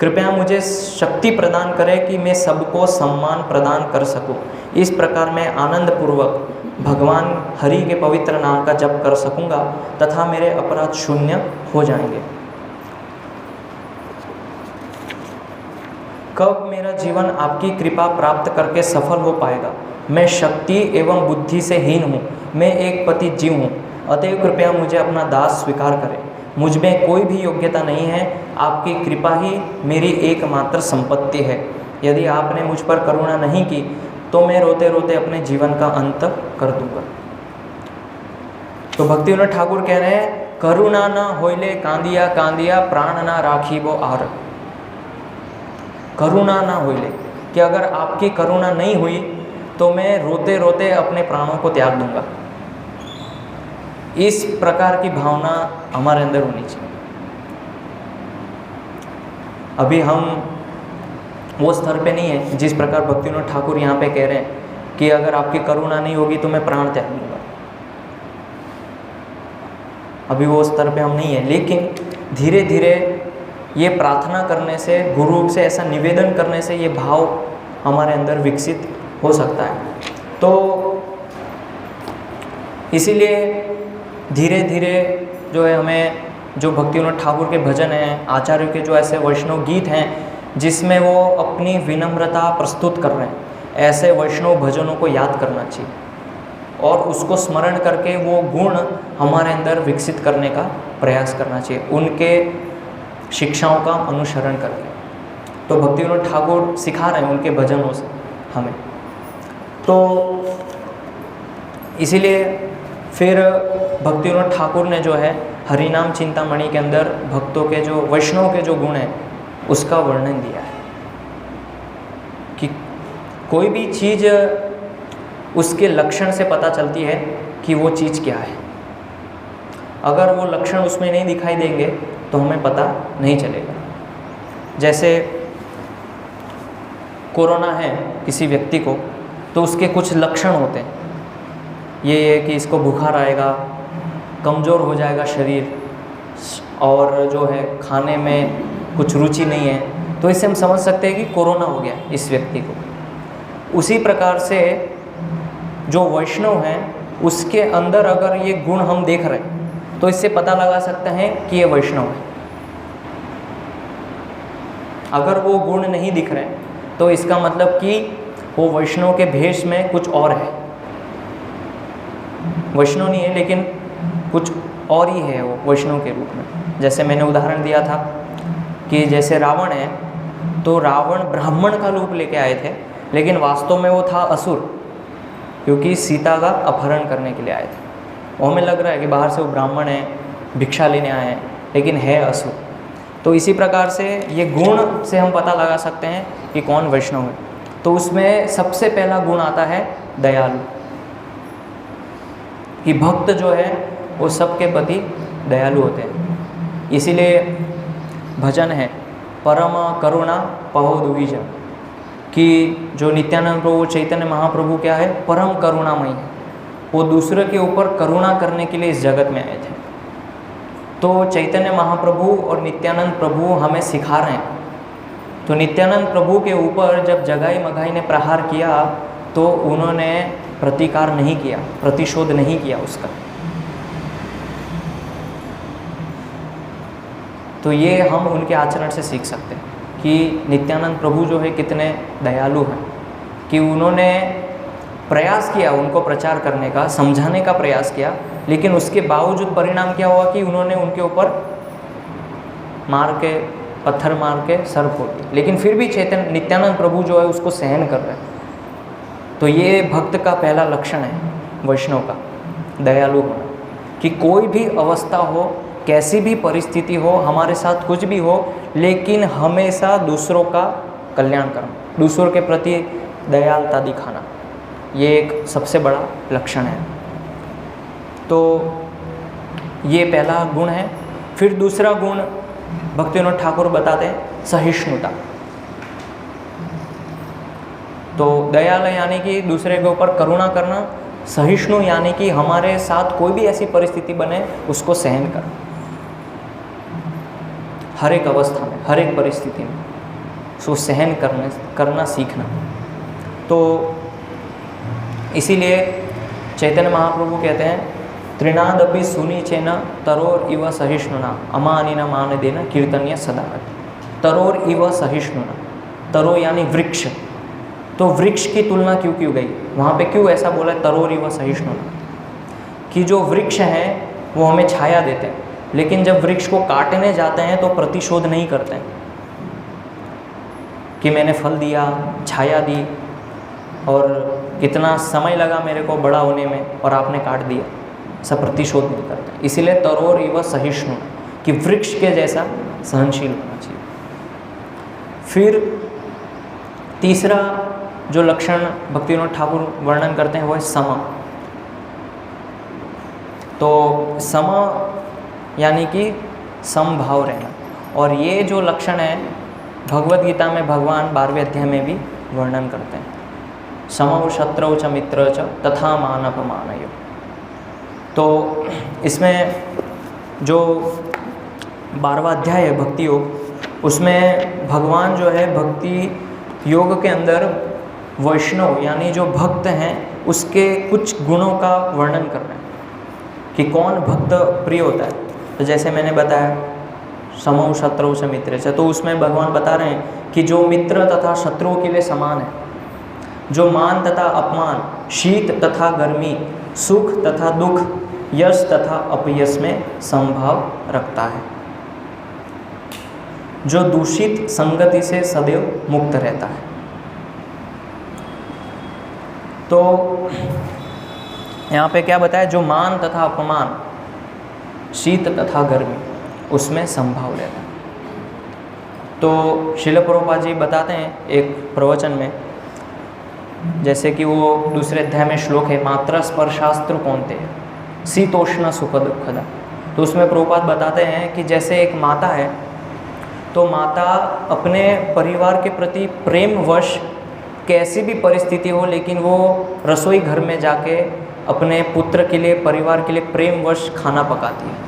कृपया मुझे शक्ति प्रदान करें कि मैं सबको सम्मान प्रदान कर सकूं। इस प्रकार मैं आनंदपूर्वक भगवान हरि के पवित्र नाम का जप कर सकूंगा तथा मेरे अपराध शून्य हो जाएंगे। कब मेरा जीवन आपकी कृपा प्राप्त करके सफल हो पाएगा? मैं शक्ति एवं बुद्धि से हीन हूँ, मैं एक पतित जीव हूँ, अतएव कृपया मुझे अपना दास स्वीकार करें। मुझ में कोई भी योग्यता नहीं है, आपकी कृपा ही मेरी एकमात्र संपत्ति है। यदि आपने मुझ पर करुणा नहीं की तो मैं रोते रोते अपने जीवन का अंत कर दूंगा। तो भक्ति विनोद ठाकुर कह रहे हैं, करुणा ना होइले कांदिया कांदिया प्राण ना राखी वो आर। करुणा ना होइले, कि अगर आपकी करुणा नहीं हुई तो मैं रोते रोते अपने प्राणों को त्याग दूंगा। इस प्रकार की भावना हमारे अंदर होनी चाहिए। अभी हम वो स्तर पे नहीं है जिस प्रकार भक्ति विनोद ठाकुर यहाँ पे कह रहे हैं कि अगर आपकी करुणा नहीं होगी तो मैं प्राण त्याग दूंगा। अभी वो स्तर पे हम नहीं है, लेकिन धीरे धीरे ये प्रार्थना करने से, गुरु से ऐसा निवेदन करने से ये भाव हमारे अंदर विकसित हो सकता है। तो इसीलिए धीरे धीरे जो है हमें जो भक्ति विनोद ठाकुर के भजन हैं, आचार्यों के जो ऐसे वैष्णव गीत हैं जिसमें वो अपनी विनम्रता प्रस्तुत कर रहे हैं, ऐसे वैष्णव भजनों को याद करना चाहिए और उसको स्मरण करके वो गुण हमारे अंदर विकसित करने का प्रयास करना चाहिए, उनके शिक्षाओं का अनुसरण करके। तो भक्ति विनोद ठाकुर सिखा रहे हैं उनके भजनों से हमें। तो इसीलिए फिर भक्ति विनोद ठाकुर ने जो है हरिनाम चिंतामणि के अंदर भक्तों के जो वैष्णव के जो गुण हैं उसका वर्णन दिया है कि कोई भी चीज़ उसके लक्षण से पता चलती है कि वो चीज़ क्या है। अगर वो लक्षण उसमें नहीं दिखाई देंगे तो हमें पता नहीं चलेगा। जैसे कोरोना है किसी व्यक्ति को तो उसके कुछ लक्षण होते हैं, ये है कि इसको बुखार आएगा, कमज़ोर हो जाएगा शरीर, और जो है खाने में कुछ रुचि नहीं है, तो इससे हम समझ सकते हैं कि कोरोना हो गया इस व्यक्ति को। उसी प्रकार से जो वैष्णव हैं उसके अंदर अगर ये गुण हम देख रहे हैं तो इससे पता लगा सकते हैं कि ये वैष्णव है। अगर वो गुण नहीं दिख रहे हैं तो इसका मतलब कि वो वैष्णव के भेष में कुछ और है, वैष्णव नहीं है लेकिन कुछ और ही है वो वैष्णव के रूप में। जैसे मैंने उदाहरण दिया था कि जैसे रावण है तो रावण ब्राह्मण का रूप लेके आए थे, लेकिन वास्तव में वो था असुर, क्योंकि सीता का अपहरण करने के लिए आए थे। वो हमें लग रहा है कि बाहर से वो ब्राह्मण है, भिक्षा लेने आए हैं, लेकिन है असुर। तो इसी प्रकार से ये गुण से हम पता लगा सकते हैं कि कौन वैष्णव है। तो उसमें सबसे पहला गुण आता है दयालु, कि भक्त जो है वो सबके प्रति दयालु होते हैं। इसीलिए भजन है परम करुणा पहो द्विज, कि जो नित्यानंद प्रभु चैतन्य महाप्रभु क्या है, परम करुणामयी है। वो दूसरे के ऊपर करुणा करने के लिए इस जगत में आए थे। तो चैतन्य महाप्रभु और नित्यानंद प्रभु हमें सिखा रहे हैं। तो नित्यानंद प्रभु के ऊपर जब जगाई मघाई ने प्रहार किया तो उन्होंने प्रतिकार नहीं किया, प्रतिशोध नहीं किया उसका। तो ये हम उनके आचरण से सीख सकते हैं कि नित्यानंद प्रभु जो है कितने दयालु हैं, कि उन्होंने प्रयास किया उनको प्रचार करने का, समझाने का प्रयास किया, लेकिन उसके बावजूद परिणाम क्या हुआ कि उन्होंने उनके ऊपर पत्थर मार के सर फोड़ दिया। लेकिन फिर भी चैतन्य नित्यानंद प्रभु जो है उसको सहन कर रहे हैं। तो ये भक्त का पहला लक्षण है वैष्णव का, दयालु होना, कि कोई भी अवस्था हो, कैसी भी परिस्थिति हो, हमारे साथ कुछ भी हो, लेकिन हमेशा दूसरों का कल्याण करना, दूसरों के प्रति दयालुता दिखाना, ये एक सबसे बड़ा लक्षण है। तो ये पहला गुण है। फिर दूसरा गुण भक्तिविनोद ठाकुर बताते हैं सहिष्णुता। तो दयालु यानी कि दूसरे के ऊपर करुणा करना, सहिष्णु यानी कि हमारे साथ कोई भी ऐसी परिस्थिति बने उसको सहन करना, हर एक अवस्था में, हर एक परिस्थिति में उसको सहन करना सीखना। तो इसीलिए चैतन्य महाप्रभु कहते हैं त्रिनादपि सुनीचेन तरोर इव सहिष्णुना अमानिना मान देना कीर्तन्य सदा। तरोर इव सहिष्णुना, तरो यानी वृक्ष। तो वृक्ष की तुलना क्यों की गई वहाँ पे, क्यों ऐसा बोला है तरोर इव सहिष्णुना, कि जो वृक्ष हैं वो हमें छाया देते हैं, लेकिन जब वृक्ष को काटने जाते हैं तो प्रतिशोध नहीं करते हैं कि मैंने फल दिया, छाया दी और कितना समय लगा मेरे को बड़ा होने में और आपने काट दिया, सब प्रतिशोध नहीं करते। इसीलिए तरोर इव सहिष्णु, कि वृक्ष के जैसा सहनशील होना चाहिए। फिर तीसरा जो लक्षण भक्तिविनोद ठाकुर वर्णन करते हैं वो है सम। तो सम यानी कि समभाव रहना, और ये जो लक्षण है भगवद गीता में भगवान 12वें अध्याय में भी वर्णन करते हैं, समौ शत्रौ च मित्र च तथा मानपमानयो। तो इसमें जो 12वां अध्याय है भक्ति योग, उसमें भगवान जो है भक्ति योग के अंदर वैष्णव यानी जो भक्त हैं उसके कुछ गुणों का वर्णन कर रहे हैं कि कौन भक्त प्रिय होता है। तो जैसे मैंने बताया समौ शत्रौ च मित्र च, तो उसमें भगवान बता रहे हैं कि जो मित्र तथा शत्रुओं के लिए समान है, जो मान तथा अपमान, शीत तथा गर्मी, सुख तथा दुख, यश तथा अपयश में समभाव रखता है, जो दूषित संगति से सदैव मुक्त रहता है। तो यहाँ पे क्या बताया, जो मान तथा अपमान, शीत तथा गर्मी, उसमें संभाव रहता है। तो श्रील प्रभुपाद जी बताते हैं एक प्रवचन में, जैसे कि वो दूसरे अध्याय में श्लोक है मात्रा स्पर्शास्त्र कौनते शीतोष्ण सुख दुखदा। तो उसमें प्रभुपाद बताते हैं कि जैसे एक माता है, तो माता अपने परिवार के प्रति प्रेमवश कैसी भी परिस्थिति हो, लेकिन वो रसोई घर में जाके अपने पुत्र के लिए, परिवार के लिए प्रेमवश खाना पकाती है।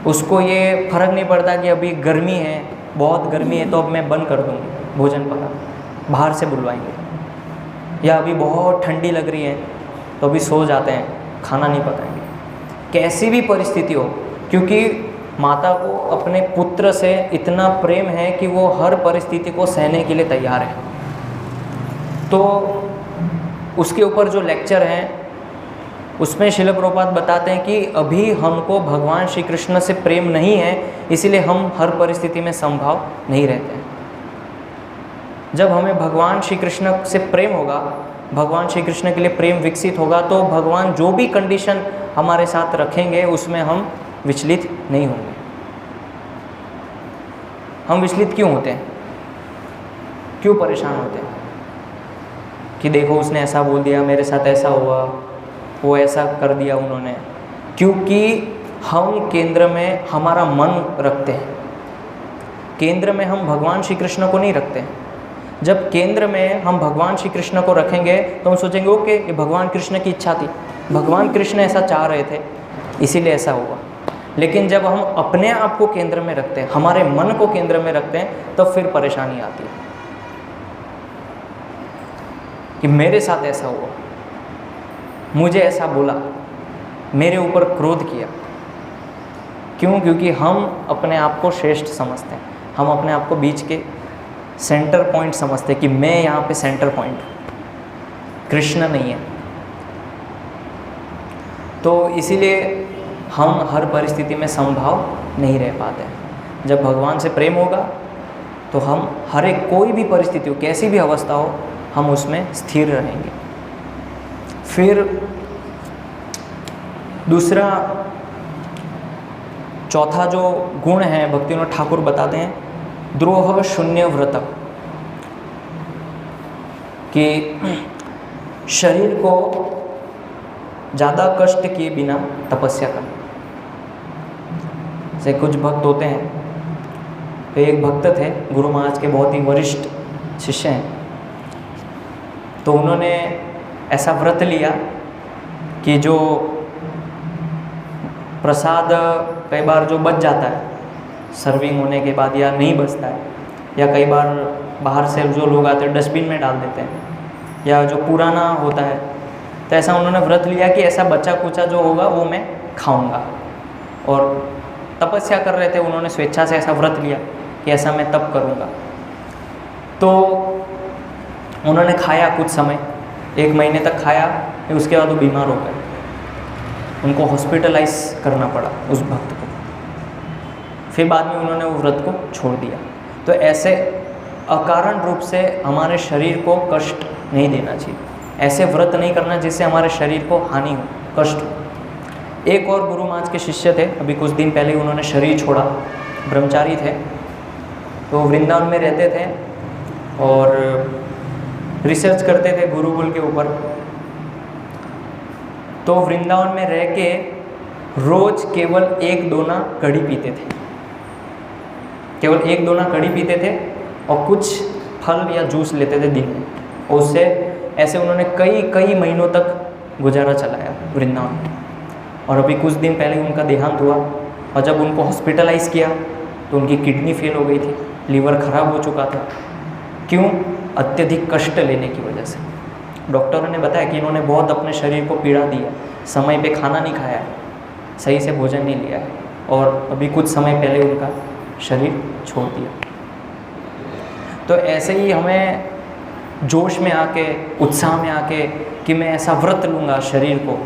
उसको ये फर्क नहीं पड़ता कि अभी गर्मी है, बहुत गर्मी है तो अब मैं बंद कर दूँगी भोजन पकाना, बाहर से बुलवाएंगे, या अभी बहुत ठंडी लग रही है तो अभी सो जाते हैं, खाना नहीं पकाएंगे। कैसी भी परिस्थिति हो, क्योंकि माता को अपने पुत्र से इतना प्रेम है कि वो हर परिस्थिति को सहने के लिए तैयार है। तो उसके ऊपर जो लेक्चर हैं उसमें श्रील प्रभुपाद बताते हैं कि अभी हमको भगवान श्री कृष्ण से प्रेम नहीं है, इसीलिए हम हर परिस्थिति में समभाव नहीं रहते हैं। जब हमें भगवान श्री कृष्ण से प्रेम होगा, भगवान श्री कृष्ण के लिए प्रेम विकसित होगा, तो भगवान जो भी कंडीशन हमारे साथ रखेंगे उसमें हम विचलित नहीं होंगे। हम विचलित क्यों होते हैं, क्यों परेशान होते हैं कि देखो उसने ऐसा बोल दिया, मेरे साथ ऐसा हुआ, वो ऐसा कर दिया उन्होंने? क्योंकि हम केंद्र में हमारा मन रखते हैं, केंद्र में हम भगवान श्री कृष्ण को नहीं रखते हैं। जब केंद्र में हम भगवान श्री कृष्ण को रखेंगे तो हम सोचेंगे ओके ये भगवान कृष्ण की इच्छा थी, भगवान कृष्ण ऐसा चाह रहे थे इसीलिए ऐसा हुआ। लेकिन जब हम अपने आप को केंद्र में रखते हैं, हमारे मन को केंद्र में रखते हैं, तब फिर परेशानी आती है कि मेरे साथ ऐसा हुआ, मुझे ऐसा बोला, मेरे ऊपर क्रोध किया। क्यों? क्योंकि हम अपने आप को श्रेष्ठ समझते हैं, हम अपने आप को बीच के सेंटर पॉइंट समझते हैं कि मैं यहाँ पे सेंटर पॉइंट हूँ, कृष्ण नहीं है। तो इसीलिए हम हर परिस्थिति में समभाव नहीं रह पाते हैं। जब भगवान से प्रेम होगा तो हम हर एक कोई भी परिस्थिति हो, कैसी भी अवस्था हो, हम उसमें स्थिर रहेंगे। फिर दूसरा, चौथा जो गुण है भक्तिविनोद ठाकुर बताते हैं, द्रोह शून्य व्रत, कि शरीर को ज़्यादा कष्ट किए बिना तपस्या करना। जैसे कुछ भक्त होते हैं, तो एक भक्त थे गुरु महाराज के, बहुत ही वरिष्ठ शिष्य हैं, तो उन्होंने ऐसा व्रत लिया कि जो प्रसाद कई बार जो बच जाता है सर्विंग होने के बाद या नहीं बचता है, या कई बार बाहर से जो लोग आते हैं डस्टबिन में डाल देते हैं, या जो पुराना होता है, तो ऐसा उन्होंने व्रत लिया कि ऐसा बचा कुचा जो होगा वो मैं खाऊंगा। और तपस्या कर रहे थे, उन्होंने स्वेच्छा से ऐसा व्रत लिया कि ऐसा मैं तप करूंगा। तो उन्होंने खाया कुछ समय, 1 महीने तक खाया, फिर उसके बाद वो बीमार हो गए, उनको हॉस्पिटलाइज करना पड़ा उस भक्त को। फिर बाद में उन्होंने वो व्रत को छोड़ दिया। तो ऐसे अकारण रूप से हमारे शरीर को कष्ट नहीं देना चाहिए, ऐसे व्रत नहीं करना जिससे हमारे शरीर को हानि हो, कष्ट हो। एक और गुरु महाराज के शिष्य थे, अभी कुछ दिन पहले उन्होंने शरीर छोड़ा, ब्रह्मचारी थे, तो वृंदावन में रहते थे और रिसर्च करते थे गुरुकुल के ऊपर। तो वृंदावन में रह के रोज केवल 1 दोना कड़ी पीते थे, केवल 1 दोना कड़ी पीते थे और कुछ फल या जूस लेते थे दिन में। और उससे ऐसे उन्होंने कई महीनों तक गुजारा चलाया वृंदावन में। और अभी कुछ दिन पहले उनका देहांत हुआ, और जब उनको हॉस्पिटलाइज किया तो उनकी किडनी फेल हो गई थी, लीवर खराब हो चुका था। क्यों? अत्यधिक कष्ट लेने की वजह से। डॉक्टरों ने बताया कि इन्होंने बहुत अपने शरीर को पीड़ा दी है, समय पे खाना नहीं खाया है, सही से भोजन नहीं लिया है, और अभी कुछ समय पहले उनका शरीर छोड़ दिया। तो ऐसे ही हमें जोश में आके, उत्साह में आके कि मैं ऐसा व्रत लूँगा, शरीर को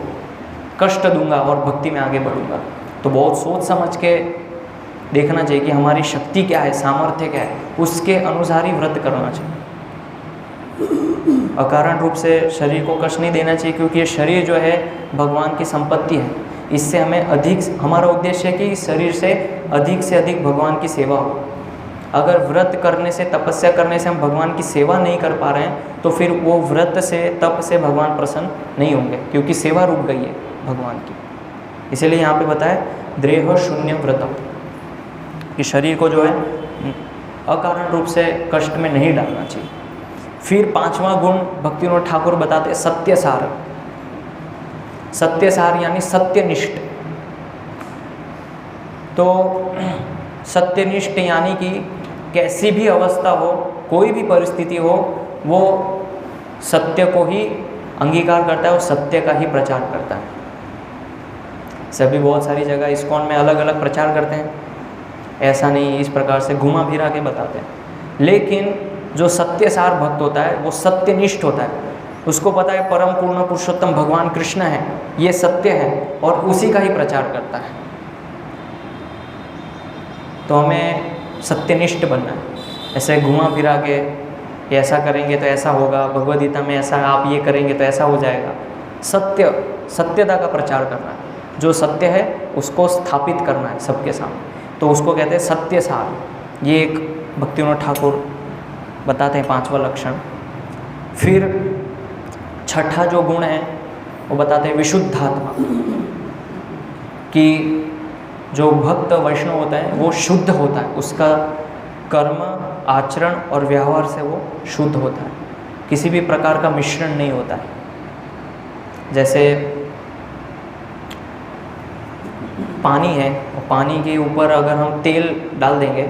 कष्ट दूंगा और भक्ति में आगे बढ़ूंगा, तो बहुत सोच समझ के देखना चाहिए कि हमारी शक्ति क्या है, सामर्थ्य क्या है, उसके अनुसार ही व्रत करना चाहिए। अकारण रूप से शरीर को कष्ट नहीं देना चाहिए, क्योंकि ये शरीर जो है भगवान की संपत्ति है। इससे हमें अधिक, हमारा उद्देश्य है कि इस शरीर से अधिक भगवान की सेवा हो। अगर व्रत करने से, तपस्या करने से हम भगवान की सेवा नहीं कर पा रहे हैं, तो फिर वो व्रत से, तप से भगवान प्रसन्न नहीं होंगे, क्योंकि सेवा रुक गई है भगवान की। इसीलिए यहाँ पे बताया द्रेह शून्य व्रतम, कि शरीर को जो है अकारण रूप से कष्ट में नहीं डालना चाहिए। फिर 5वां गुण भक्तिविनोद ठाकुर बताते हैं सत्यसार। सत्यसार यानी सत्यनिष्ठ। तो सत्यनिष्ठ यानी कि कैसी भी अवस्था हो, कोई भी परिस्थिति हो, वो सत्य को ही अंगीकार करता है और सत्य का ही प्रचार करता है। सभी बहुत सारी जगह इस्कॉन में अलग अलग प्रचार करते हैं, ऐसा नहीं, इस प्रकार से घुमा फिरा के बताते हैं। लेकिन जो सत्यसार भक्त होता है वो सत्यनिष्ठ होता है, उसको पता है परम पूर्ण पुरुषोत्तम भगवान कृष्ण है, ये सत्य है, और उसी का ही प्रचार करता है। तो हमें सत्यनिष्ठ बनना है, ऐसे घुमा फिरा के कि ऐसा करेंगे तो ऐसा होगा, भगवद गीता में ऐसा, आप ये करेंगे तो ऐसा हो जाएगा। सत्यता का प्रचार करना है, जो सत्य है उसको स्थापित करना है सबके सामने, तो उसको कहते हैं सत्य सार। ये एक भक्तिविनोद ठाकुर बताते हैं 5वां लक्षण। फिर छठा जो गुण है वो बताते हैं विशुद्धात्मा, कि जो भक्त वैष्णव होता है वो शुद्ध होता है, उसका कर्म, आचरण और व्यवहार से वो शुद्ध होता है, किसी भी प्रकार का मिश्रण नहीं होता है। जैसे पानी है और पानी के ऊपर अगर हम तेल डाल देंगे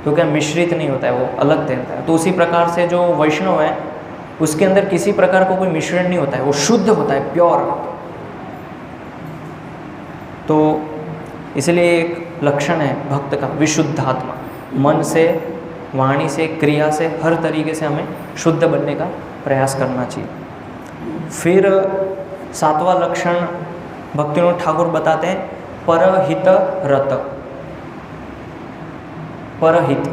तो क्या मिश्रित नहीं होता है, वो अलग तैरता है। तो उसी प्रकार से जो वैष्णव है उसके अंदर किसी प्रकार का कोई मिश्रण नहीं होता है, वो शुद्ध होता है, प्योर। तो इसलिए एक लक्षण है भक्त का विशुद्धात्मा, मन से, वाणी से, क्रिया से, हर तरीके से हमें शुद्ध बनने का प्रयास करना चाहिए। फिर 7वां लक्षण भक्तिविनोद ठाकुर बताते हैं परहित रत। परहित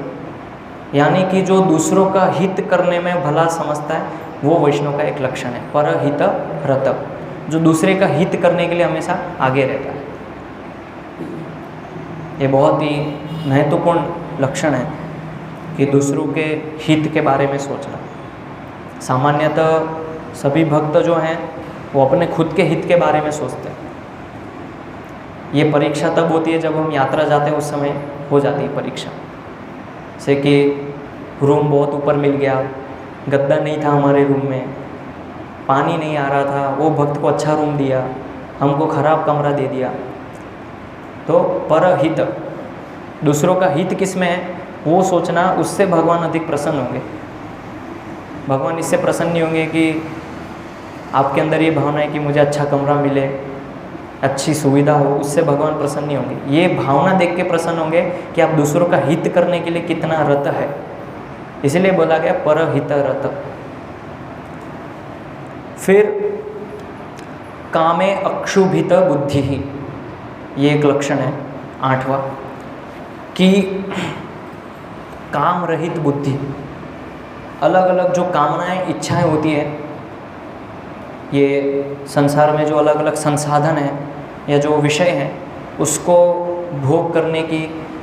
यानी कि जो दूसरों का हित करने में भला समझता है, वो वैष्णव का एक लक्षण है, परहित रत, जो दूसरे का हित करने के लिए हमेशा आगे रहता है। ये बहुत ही महत्वपूर्ण लक्षण है कि दूसरों के हित के बारे में सोचना। सामान्यतः सभी भक्त जो हैं वो अपने खुद के हित के बारे में सोचते हैं। ये परीक्षा तब होती है जब हम यात्रा जाते हैं, उस समय हो जाती है परीक्षा, जैसे कि रूम बहुत ऊपर मिल गया, गद्दा नहीं था हमारे रूम में, पानी नहीं आ रहा था, वो भक्त को अच्छा रूम दिया, हमको ख़राब कमरा दे दिया। तो परहित, दूसरों का हित किस में है वो सोचना, उससे भगवान अधिक प्रसन्न होंगे। भगवान इससे प्रसन्न नहीं होंगे कि आपके अंदर ये भावना है कि मुझे अच्छा कमरा मिले, अच्छी सुविधा हो, उससे भगवान प्रसन्न नहीं होंगे। ये भावना देख के प्रसन्न होंगे कि आप दूसरों का हित करने के लिए कितना रत है, इसलिए बोला गया परहित रत। फिर कामे अक्षुभित बुद्धि ही, ये एक लक्षण है 8वां, कि काम रहित बुद्धि। अलग अलग जो कामनाएं, इच्छाएं होती है, ये संसार में जो अलग अलग संसाधन हैं या जो विषय हैं, उसको भोग करने की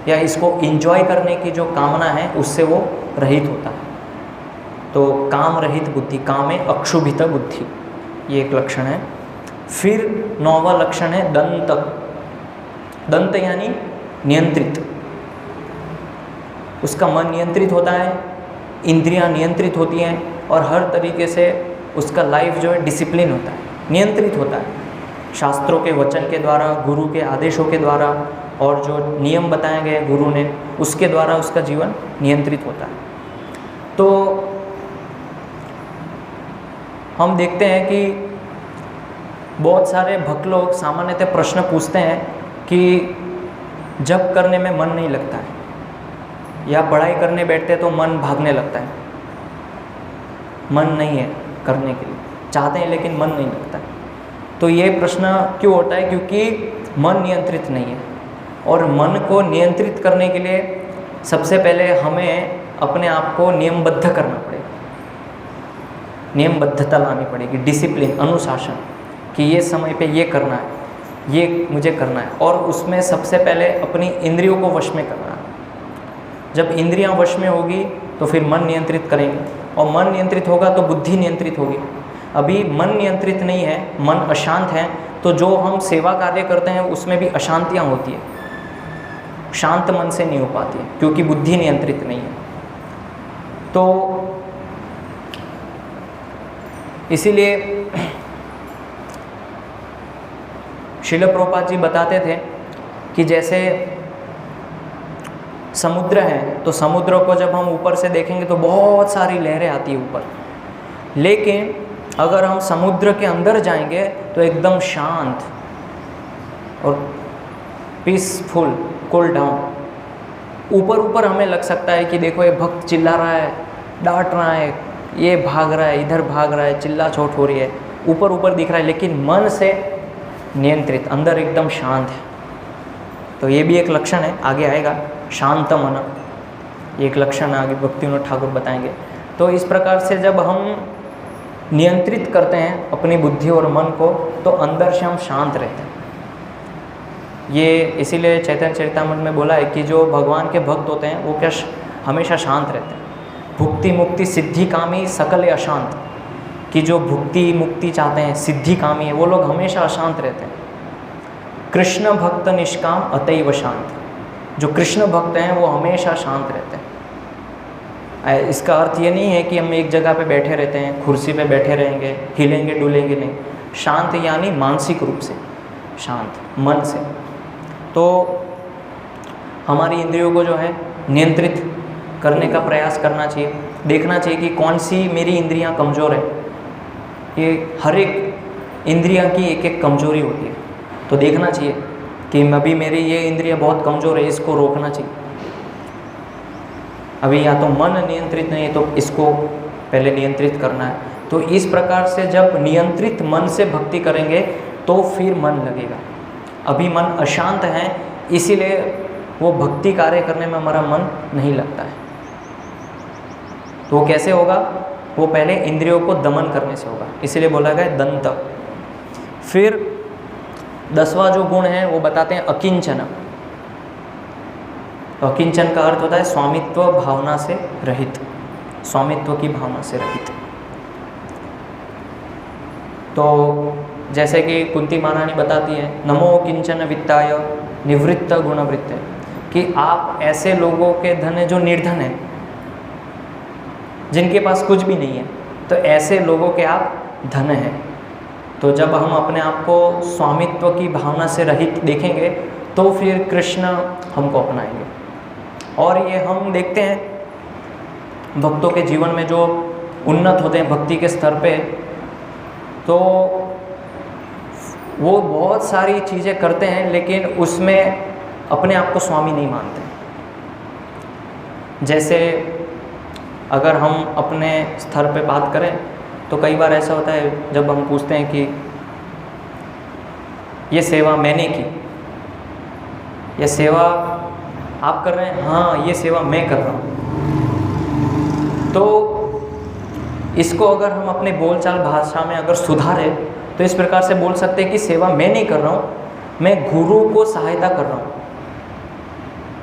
या इसको एंजॉय करने की जो कामना है, उससे वो रहित होता है। तो काम रहित बुद्धि, कामे अक्षुभित बुद्धि, ये एक लक्षण है। फिर 9वां लक्षण है दंत। दंत यानी नियंत्रित, उसका मन नियंत्रित होता है, इंद्रियां नियंत्रित होती हैं और हर तरीके से उसका लाइफ जो है डिसिप्लिन होता है, नियंत्रित होता है, शास्त्रों के वचन के द्वारा, गुरु के आदेशों के द्वारा, और जो नियम बताए गए गुरु ने उसके द्वारा उसका जीवन नियंत्रित होता है। तो हम देखते हैं कि बहुत सारे भक्त लोग सामान्यतः प्रश्न पूछते हैं कि जप करने में मन नहीं लगता है, या पढ़ाई करने बैठते तो मन भागने लगता है, मन नहीं है करने के लिए, चाहते हैं लेकिन मन नहीं लगता है। तो ये प्रश्न क्यों होता है? क्योंकि मन नियंत्रित नहीं है, और मन को नियंत्रित करने के लिए सबसे पहले हमें अपने आप को नियमबद्ध करना पड़ेगा, नियमबद्धता लानी पड़ेगी, डिसिप्लिन, अनुशासन, कि ये समय पे ये करना है, ये मुझे करना है। और उसमें सबसे पहले अपनी इंद्रियों को वश में करना है। जब इंद्रियां वश में होगी तो फिर मन नियंत्रित करेंगे, और मन नियंत्रित होगा तो बुद्धि नियंत्रित होगी। अभी मन नियंत्रित नहीं है, मन अशांत है, तो जो हम सेवा कार्य करते हैं उसमें भी अशांतियाँ होती है, शांत मन से नहीं हो पाती है, क्योंकि बुद्धि नियंत्रित नहीं है। तो इसीलिए श्रील प्रभुपाद जी बताते थे कि जैसे समुद्र है, तो समुद्र को जब हम ऊपर से देखेंगे तो बहुत सारी लहरें आती है ऊपर, लेकिन अगर हम समुद्र के अंदर जाएंगे तो एकदम शांत और पीसफुल, कूल डाउन। ऊपर ऊपर हमें लग सकता है कि देखो ये भक्त चिल्ला रहा है, डांट रहा है, ये भाग रहा है, इधर भाग रहा है, चिल्ला चोट हो रही है, ऊपर ऊपर दिख रहा है, लेकिन मन से नियंत्रित, अंदर एकदम शांत है। तो ये भी एक लक्षण है, आगे आएगा, शांत मन, एक लक्षण आगे भक्तिविनोद ठाकुर बताएंगे। तो इस प्रकार से जब हम नियंत्रित करते हैं अपनी बुद्धि और मन को, तो अंदर से हम शांत रहते हैं। ये इसीलिए चैतन्य चरितामृत में बोला है कि जो भगवान के भक्त होते हैं वो क्या हमेशा शांत रहते हैं। भुक्ति मुक्ति सिद्धि कामी सकल अशांत, कि जो भुक्ति मुक्ति चाहते हैं, सिद्धि कामी है, वो लोग हमेशा अशांत रहते हैं। कृष्ण भक्त निष्काम अतैव शांत, जो कृष्ण भक्त हैं वो हमेशा शांत रहते हैं। इसका अर्थ ये नहीं है कि हम एक जगह पे बैठे रहते हैं, कुर्सी पे बैठे रहेंगे, हिलेंगे डुलेंगे नहीं। शांत यानी मानसिक रूप से शांत, मन से। तो हमारी इंद्रियों को जो है नियंत्रित करने का प्रयास करना चाहिए, देखना चाहिए कि कौन सी मेरी इंद्रियां कमज़ोर है। ये हर एक इंद्रियां की एक एक कमजोरी होती है, तो देखना चाहिए कि अभी मेरी ये इंद्रियां बहुत कमज़ोर है, इसको रोकना चाहिए। अभी या तो मन नियंत्रित नहीं है तो इसको पहले नियंत्रित करना है। तो इस प्रकार से जब नियंत्रित मन से भक्ति करेंगे तो फिर मन लगेगा। अभी मन अशांत है, इसीलिए वो भक्ति कार्य करने में हमारा मन नहीं लगता है। तो वो कैसे होगा? वो पहले इंद्रियों को दमन करने से होगा, इसीलिए बोला गया दंत। फिर 10वां जो गुण है वो बताते हैं अकिंचन। तो अकिंचन का अर्थ होता है स्वामित्व भावना से रहित, स्वामित्व की भावना से रहित। तो जैसे कि कुंती महारानी बताती है, नमो किंचन वित्ताय निवृत्त गुणवृत्त, कि आप ऐसे लोगों के धन है जो निर्धन है, जिनके पास कुछ भी नहीं है, तो ऐसे लोगों के आप धन हैं। तो जब हम अपने आप को स्वामित्व की भावना से रहित देखेंगे तो फिर कृष्ण हमको अपनाएंगे। और ये हम देखते हैं भक्तों के जीवन में जो उन्नत होते हैं भक्ति के स्तर पे, तो वो बहुत सारी चीज़ें करते हैं लेकिन उसमें अपने आप को स्वामी नहीं मानते। जैसे अगर हम अपने स्तर पे बात करें तो कई बार ऐसा होता है जब हम पूछते हैं कि ये सेवा मैंने की, ये सेवा आप कर रहे हैं, हाँ ये सेवा मैं कर रहा हूँ। तो इसको अगर हम अपने बोलचाल भाषा में अगर सुधारें तो इस प्रकार से बोल सकते हैं कि सेवा मैं नहीं कर रहा हूँ, मैं गुरु को सहायता कर रहा हूँ।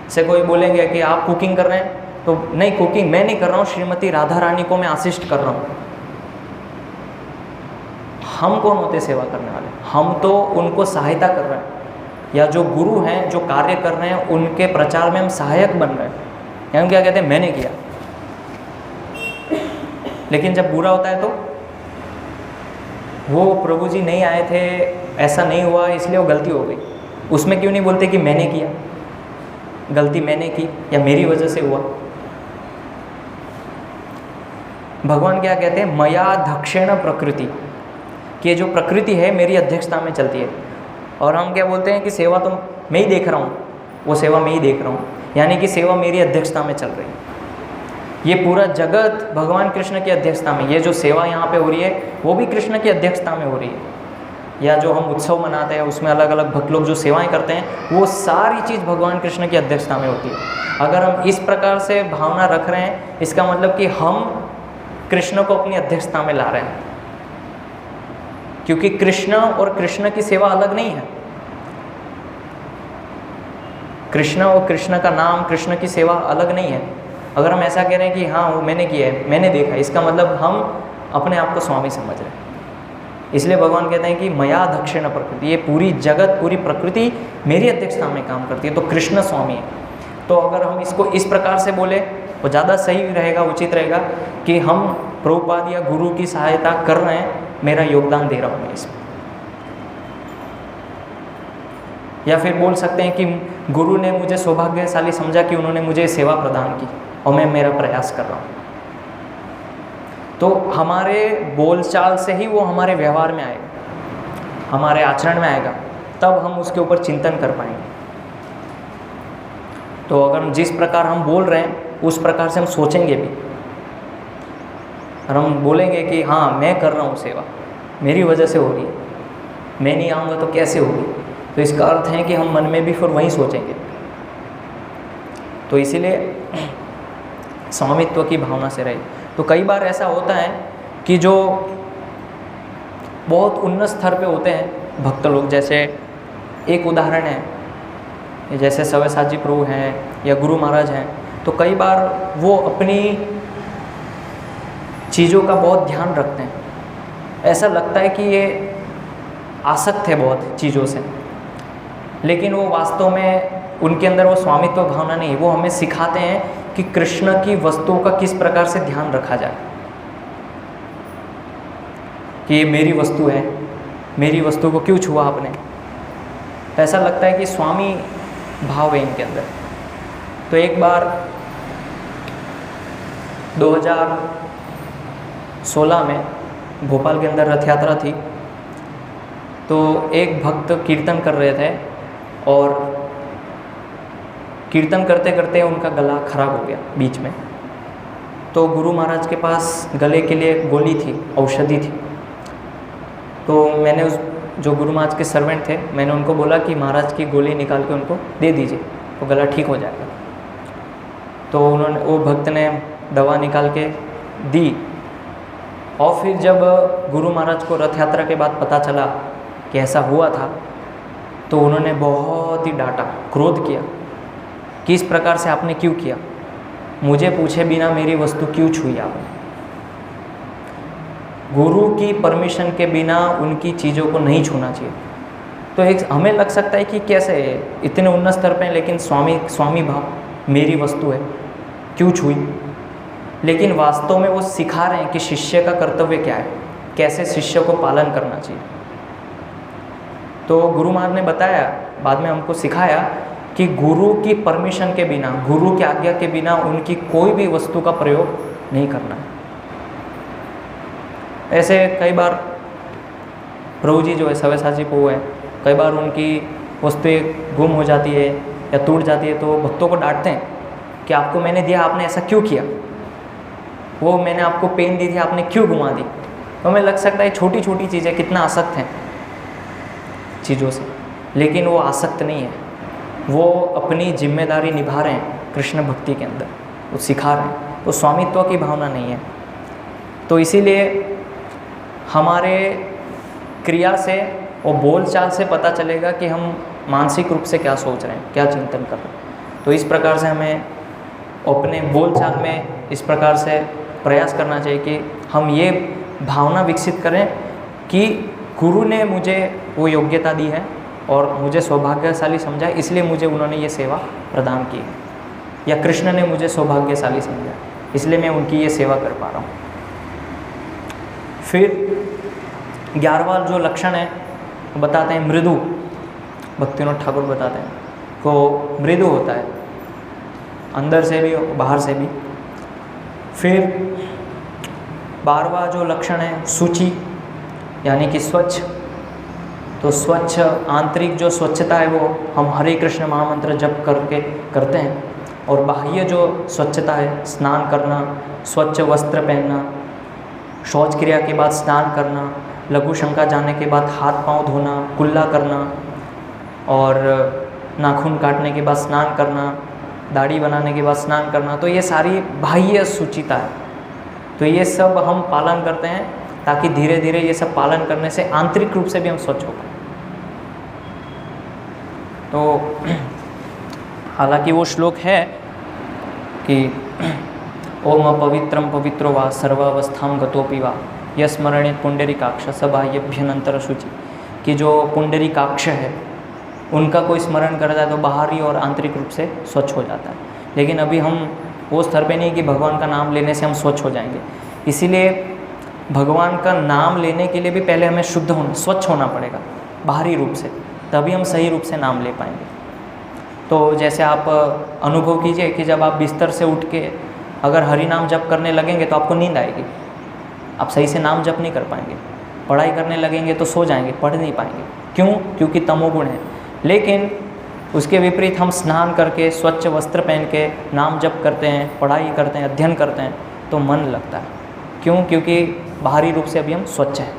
से कोई बोलेंगे कि आप कुकिंग कर रहे हैं, तो नहीं, कुकिंग मैं नहीं कर रहा हूँ, श्रीमती राधा रानी को मैं असिस्ट कर रहा हूँ। हम कौन होते सेवा करने वाले? हम तो उनको सहायता कर रहे हैं, या जो गुरु हैं जो कार्य कर रहे हैं उनके प्रचार में हम सहायक बन रहे हैं। या हम क्या कहते हैं, मैंने किया। लेकिन जब बुरा होता है तो वो प्रभु जी नहीं आए थे, ऐसा नहीं हुआ इसलिए वो गलती हो गई, उसमें क्यों नहीं बोलते कि मैंने किया, गलती मैंने की या मेरी वजह से हुआ। भगवान क्या कहते हैं, मया दक्षिण प्रकृति, कि ये जो प्रकृति है मेरी अध्यक्षता में चलती है। और हम क्या बोलते हैं कि सेवा तो मैं ही देख रहा हूँ, वो सेवा मैं ही देख रहा हूँ, यानी कि सेवा मेरी अध्यक्षता में चल रही है। ये पूरा जगत भगवान कृष्ण की अध्यक्षता में, ये जो सेवा यहाँ पे हो रही है वो भी कृष्ण की अध्यक्षता में हो रही है। या जो हम उत्सव मनाते हैं उसमें अलग अलग भक्त लोग जो सेवाएं करते हैं, वो सारी चीज़ भगवान कृष्ण की अध्यक्षता में होती है। अगर हम इस प्रकार से भावना रख रहे हैं, इसका मतलब कि हम कृष्ण को अपनी अध्यक्षता में ला रहे हैं, क्योंकि कृष्ण और कृष्ण की सेवा अलग नहीं है। कृष्ण और कृष्ण का नाम, कृष्ण की सेवा अलग नहीं है। अगर हम ऐसा कह रहे हैं कि हाँ वो मैंने किया है, मैंने देखा है, इसका मतलब हम अपने आप को स्वामी समझ रहे हैं। इसलिए भगवान कहते हैं कि मया दक्षिण प्रकृति, ये पूरी जगत पूरी प्रकृति मेरी अध्यक्षता में काम करती है, तो कृष्ण स्वामी है। तो अगर हम इसको इस प्रकार से बोले वो ज़्यादा सही रहेगा, उचित रहेगा कि हम प्रभुपाद या गुरु की सहायता कर रहे हैं, मेरा योगदान दे रहा हूँ मैं इसमें। या फिर बोल सकते हैं कि गुरु ने मुझे सौभाग्यशाली समझा कि उन्होंने मुझे सेवा प्रदान की और मैं मेरा प्रयास कर रहा हूँ। तो हमारे बोलचाल से ही वो हमारे व्यवहार में आएगा, हमारे आचरण में आएगा, तब हम उसके ऊपर चिंतन कर पाएंगे। तो अगर जिस प्रकार हम बोल रहे हैं उस प्रकार से हम सोचेंगे भी, और हम बोलेंगे कि हाँ मैं कर रहा हूँ सेवा, मेरी वजह से हो रही है, मैं नहीं आऊँगा तो कैसे होगी, तो इसका अर्थ है कि हम मन में भी फिर वहीं सोचेंगे। तो इसीलिए स्वामित्व की भावना से रहे। तो कई बार ऐसा होता है कि जो बहुत उन्नत स्तर पे होते हैं भक्त लोग, जैसे एक उदाहरण है जैसे सव्यसाची प्रभु हैं या गुरु महाराज हैं, तो कई बार वो अपनी चीज़ों का बहुत ध्यान रखते हैं। ऐसा लगता है कि ये आसक्त है बहुत चीज़ों से, लेकिन वो वास्तव में उनके अंदर वो स्वामित्व भावना नहीं है। वो हमें सिखाते हैं कि कृष्ण की वस्तुओं का किस प्रकार से ध्यान रखा जाए, कि ये मेरी वस्तु है, मेरी वस्तु को क्यों छुआ आपने। ऐसा लगता है कि स्वामी भाव है इनके अंदर। तो एक बार 2016 में भोपाल के अंदर रथ यात्रा थी, तो एक भक्त कीर्तन कर रहे थे और कीर्तन करते करते उनका गला खराब हो गया बीच में। तो गुरु महाराज के पास गले के लिए गोली थी, औषधि थी। तो मैंने उस जो गुरु महाराज के सर्वेंट थे, मैंने उनको बोला कि महाराज की गोली निकाल के उनको दे दीजिए, तो गला ठीक हो जाएगा। तो वो भक्त ने दवा निकाल के दी। और फिर जब गुरु महाराज को रथ यात्रा के बाद पता चला कि ऐसा हुआ था, तो उन्होंने बहुत ही डांटा, क्रोध किया कि इस प्रकार से आपने क्यों किया, मुझे पूछे बिना मेरी वस्तु क्यों छुई आपने। गुरु की परमिशन के बिना उनकी चीज़ों को नहीं छूना चाहिए। तो एक हमें लग सकता है कि कैसे इतने उन्नत स्तर पे, लेकिन स्वामी भाव, मेरी वस्तु है, क्यों छुई। लेकिन वास्तव में वो सिखा रहे हैं कि शिष्य का कर्तव्य क्या है, कैसे शिष्य को पालन करना चाहिए। तो गुरु महाराज ने बताया, बाद में हमको सिखाया कि गुरु की परमिशन के बिना, गुरु की आज्ञा के बिना उनकी कोई भी वस्तु का प्रयोग नहीं करना है। ऐसे कई बार प्रभु जी जो है सव्यसाची प्रभु है, कई बार उनकी वस्तुएं गुम हो जाती है या टूट जाती है, तो भक्तों को डांटते हैं कि आपको मैंने दिया, आपने ऐसा क्यों किया, वो मैंने आपको पेन दी थी, आपने क्यों घुमा दी। तो हमें लग सकता है छोटी छोटी चीज़ें कितना आसक्त हैं चीज़ों से, लेकिन वो आसक्त नहीं है, वो अपनी जिम्मेदारी निभा रहे हैं कृष्ण भक्ति के अंदर, वो सिखा रहे हैं। तो स्वामित्व की भावना नहीं है। तो इसीलिए हमारे क्रिया से और बोलचाल से पता चलेगा कि हम मानसिक रूप से क्या सोच रहे हैं, क्या चिंतन कर रहे हैं। तो इस प्रकार से हमें अपने बोलचाल में इस प्रकार से प्रयास करना चाहिए कि हम ये भावना विकसित करें कि गुरु ने मुझे वो योग्यता दी है और मुझे सौभाग्यशाली समझा, इसलिए मुझे उन्होंने ये सेवा प्रदान की है, या कृष्ण ने मुझे सौभाग्यशाली समझा, इसलिए मैं उनकी ये सेवा कर पा रहा हूँ। फिर 11वां जो लक्षण है बताते हैं मृदु, भक्तिविनोद ठाकुर बताते हैं को मृदु होता है, अंदर से भी बाहर से भी। फिर 12वां जो लक्षण है शुचि, यानी कि स्वच्छ। तो स्वच्छ आंतरिक जो स्वच्छता है वो हम हरे कृष्ण महामंत्र जप करके करते हैं, और बाह्य जो स्वच्छता है स्नान करना, स्वच्छ वस्त्र पहनना, शौच क्रिया के बाद स्नान करना, लघु शंका जाने के बाद हाथ पांव धोना, कुल्ला करना, और नाखून काटने के बाद स्नान करना, दाढ़ी बनाने के बाद स्नान करना। तो ये सारी बाह्य शुचिता है। तो ये सब हम पालन करते हैं ताकि धीरे धीरे ये सब पालन करने से आंतरिक रूप से भी हम स्वच्छ हो पाए। तो हालांकि वो श्लोक है कि ओम अपवित्रम पवित्रो वा सर्वावस्थां गतोपि वा यस्मरणे पुंडरीकाक्ष सबाह्यभ्यनंतर शुचि, कि जो पुंडरीकाक्ष है उनका कोई स्मरण कर जाए तो बाहरी और आंतरिक रूप से स्वच्छ हो जाता है। लेकिन अभी हम वो स्तर पे नहीं कि भगवान का नाम लेने से हम स्वच्छ हो जाएंगे। इसीलिए भगवान का नाम लेने के लिए भी पहले हमें शुद्ध होना, स्वच्छ होना पड़ेगा बाहरी रूप से, तभी हम सही रूप से नाम ले पाएंगे। तो जैसे आप अनुभव कीजिए कि जब आप बिस्तर से उठ के अगर हरि नाम जप करने लगेंगे तो आपको नींद आएगी, आप सही से नाम जप नहीं कर पाएंगे। पढ़ाई करने लगेंगे तो सो जाएंगे, पढ़ नहीं पाएंगे। क्यों? क्योंकि तमोगुण है। लेकिन उसके विपरीत हम स्नान करके स्वच्छ वस्त्र पहन के नाम जप करते हैं, पढ़ाई करते हैं, अध्ययन करते हैं तो मन लगता है। क्यों? क्योंकि बाहरी रूप से अभी हम स्वच्छ हैं।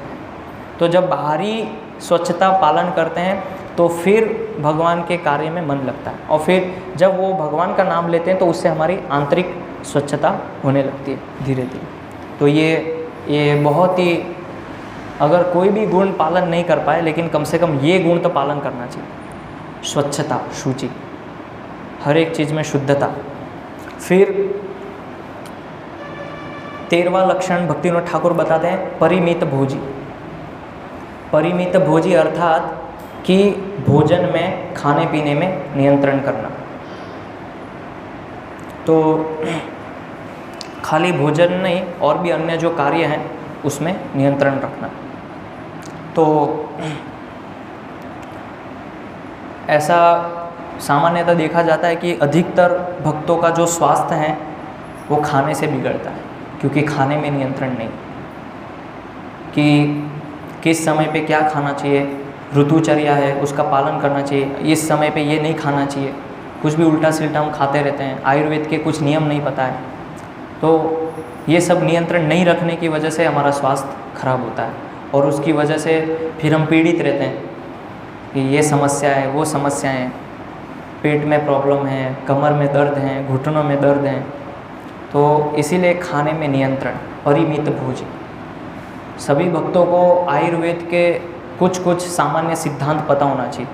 तो जब बाहरी स्वच्छता पालन करते हैं तो फिर भगवान के कार्य में मन लगता है, और फिर जब वो भगवान का नाम लेते हैं तो उससे हमारी आंतरिक स्वच्छता होने लगती है धीरे धीरे। तो ये बहुत ही, अगर कोई भी गुण पालन नहीं कर पाए लेकिन कम से कम ये गुण तो पालन करना चाहिए। स्वच्छता, शुचि, हर एक चीज़ में शुद्धता। फिर 13वां लक्षण भक्तिविनोद ठाकुर बताते हैं परिमित भोजी। परिमित भोजी अर्थात कि भोजन में, खाने पीने में नियंत्रण करना। तो खाली भोजन नहीं, और भी अन्य जो कार्य हैं उसमें नियंत्रण रखना। तो ऐसा सामान्यतः देखा जाता है कि अधिकतर भक्तों का जो स्वास्थ्य है वो खाने से बिगड़ता है, क्योंकि खाने में नियंत्रण नहीं, कि किस समय पे क्या खाना चाहिए, ऋतुचर्या है उसका पालन करना चाहिए, इस समय पे ये नहीं खाना चाहिए, कुछ भी उल्टा सिल्टा हम खाते रहते हैं, आयुर्वेद के कुछ नियम नहीं पता है। तो ये सब नियंत्रण नहीं रखने की वजह से हमारा स्वास्थ्य खराब होता है, और उसकी वजह से फिर हम पीड़ित रहते हैं कि ये समस्या है, वो समस्याएं हैं, पेट में प्रॉब्लम है, कमर में दर्द है, घुटनों में दर्द है। तो इसीलिए खाने में नियंत्रण, परिमित भोजन। सभी भक्तों को आयुर्वेद के कुछ सामान्य सिद्धांत पता होना चाहिए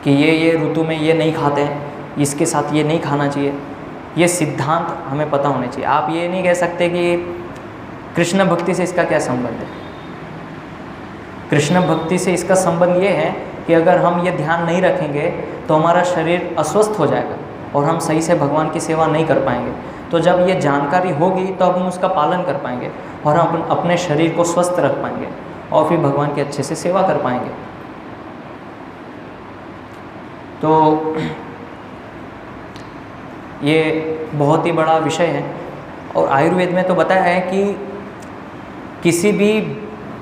कि ये ऋतु में ये नहीं खाते हैं, इसके साथ ये नहीं खाना चाहिए। ये सिद्धांत हमें पता होने चाहिए। आप ये नहीं कह सकते कि कृष्ण भक्ति से इसका क्या संबंध है। कृष्ण भक्ति से इसका संबंध ये है कि अगर हम ये ध्यान नहीं रखेंगे तो हमारा शरीर अस्वस्थ हो जाएगा और हम सही से भगवान की सेवा नहीं कर पाएंगे। तो जब ये जानकारी होगी तो हम उसका पालन कर पाएंगे और हम अपने शरीर को स्वस्थ रख पाएंगे और फिर भगवान की अच्छे से सेवा कर पाएंगे। तो ये बहुत ही बड़ा विषय है। और आयुर्वेद में तो बताया है कि किसी भी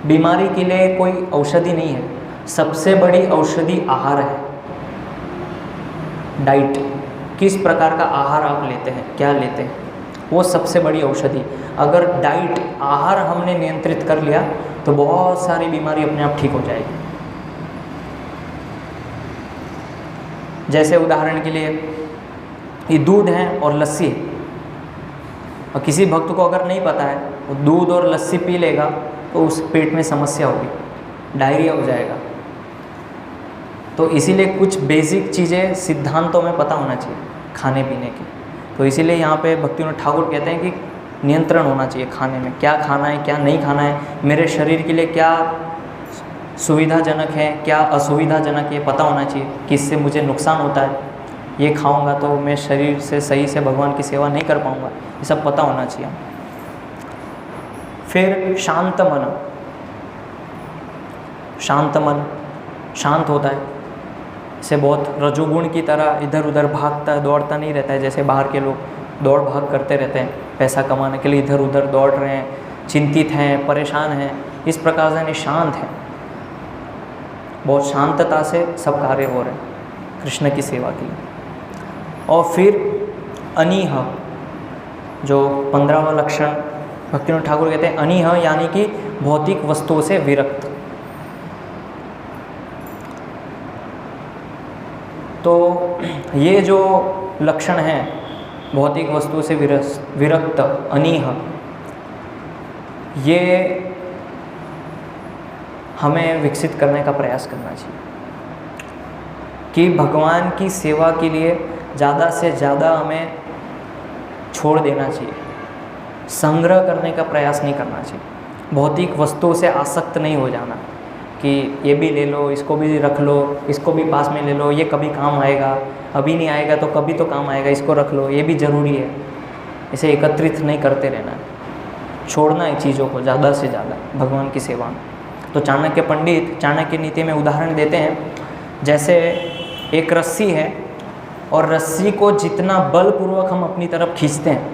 बीमारी के लिए कोई औषधि नहीं है, सबसे बड़ी औषधि आहार है, डाइट। किस प्रकार का आहार आप लेते हैं, क्या लेते हैं, वो सबसे बड़ी औषधि। अगर डाइट, आहार हमने नियंत्रित कर लिया तो बहुत सारी बीमारी अपने आप ठीक हो जाएगी। जैसे उदाहरण के लिए ये दूध है और लस्सी है, और किसी भक्त को अगर नहीं पता है वो दूध और लस्सी पी लेगा तो उस पेट में समस्या होगी, डायरिया हो जाएगा। तो इसीलिए कुछ बेसिक चीज़ें सिद्धांतों में पता होना चाहिए खाने पीने की। तो इसीलिए यहाँ पे भक्तिविनोद ठाकुर कहते हैं कि नियंत्रण होना चाहिए खाने में, क्या खाना है क्या नहीं खाना है, मेरे शरीर के लिए क्या सुविधाजनक है क्या असुविधाजनक है, पता होना चाहिए कि इससे मुझे नुकसान होता है, ये खाऊंगा तो मैं शरीर से सही से भगवान की सेवा नहीं कर पाऊंगा, ये सब पता होना चाहिए। फिर शांत मन। शांत मन शांत होता है, इसे बहुत रजोगुण की तरह इधर उधर भागता दौड़ता नहीं रहता है, जैसे बाहर के लोग दौड़ भाग करते रहते हैं, पैसा कमाने के लिए इधर उधर दौड़ रहे हैं, चिंतित हैं, परेशान हैं। इस प्रकार से नहीं, शांत है, बहुत शांतता से सब कार्य हो रहे हैं कृष्ण की सेवा के लिए। और फिर अनीह, जो 15वां लक्षण भक्तिविनोद ठाकुर कहते हैं अनीह, यानी कि भौतिक वस्तुओं से विरक्त। तो ये जो लक्षण हैं भौतिक वस्तुओं से विरक्त, अनीह, ये हमें विकसित करने का प्रयास करना चाहिए कि भगवान की सेवा के लिए ज़्यादा से ज़्यादा हमें छोड़ देना चाहिए, संग्रह करने का प्रयास नहीं करना चाहिए, भौतिक वस्तुओं से आसक्त नहीं हो जाना कि ये भी ले लो, इसको भी रख लो, इसको भी पास में ले लो, ये कभी काम आएगा, अभी नहीं आएगा तो कभी तो काम आएगा, इसको रख लो, ये भी ज़रूरी है। इसे एकत्रित नहीं करते रहना है, छोड़ना है चीज़ों को ज़्यादा से ज़्यादा भगवान की सेवा में। तो चाणक्य पंडित चाणक्य नीति में उदाहरण देते हैं, जैसे एक रस्सी है और रस्सी को जितना बलपूर्वक हम अपनी तरफ खींचते हैं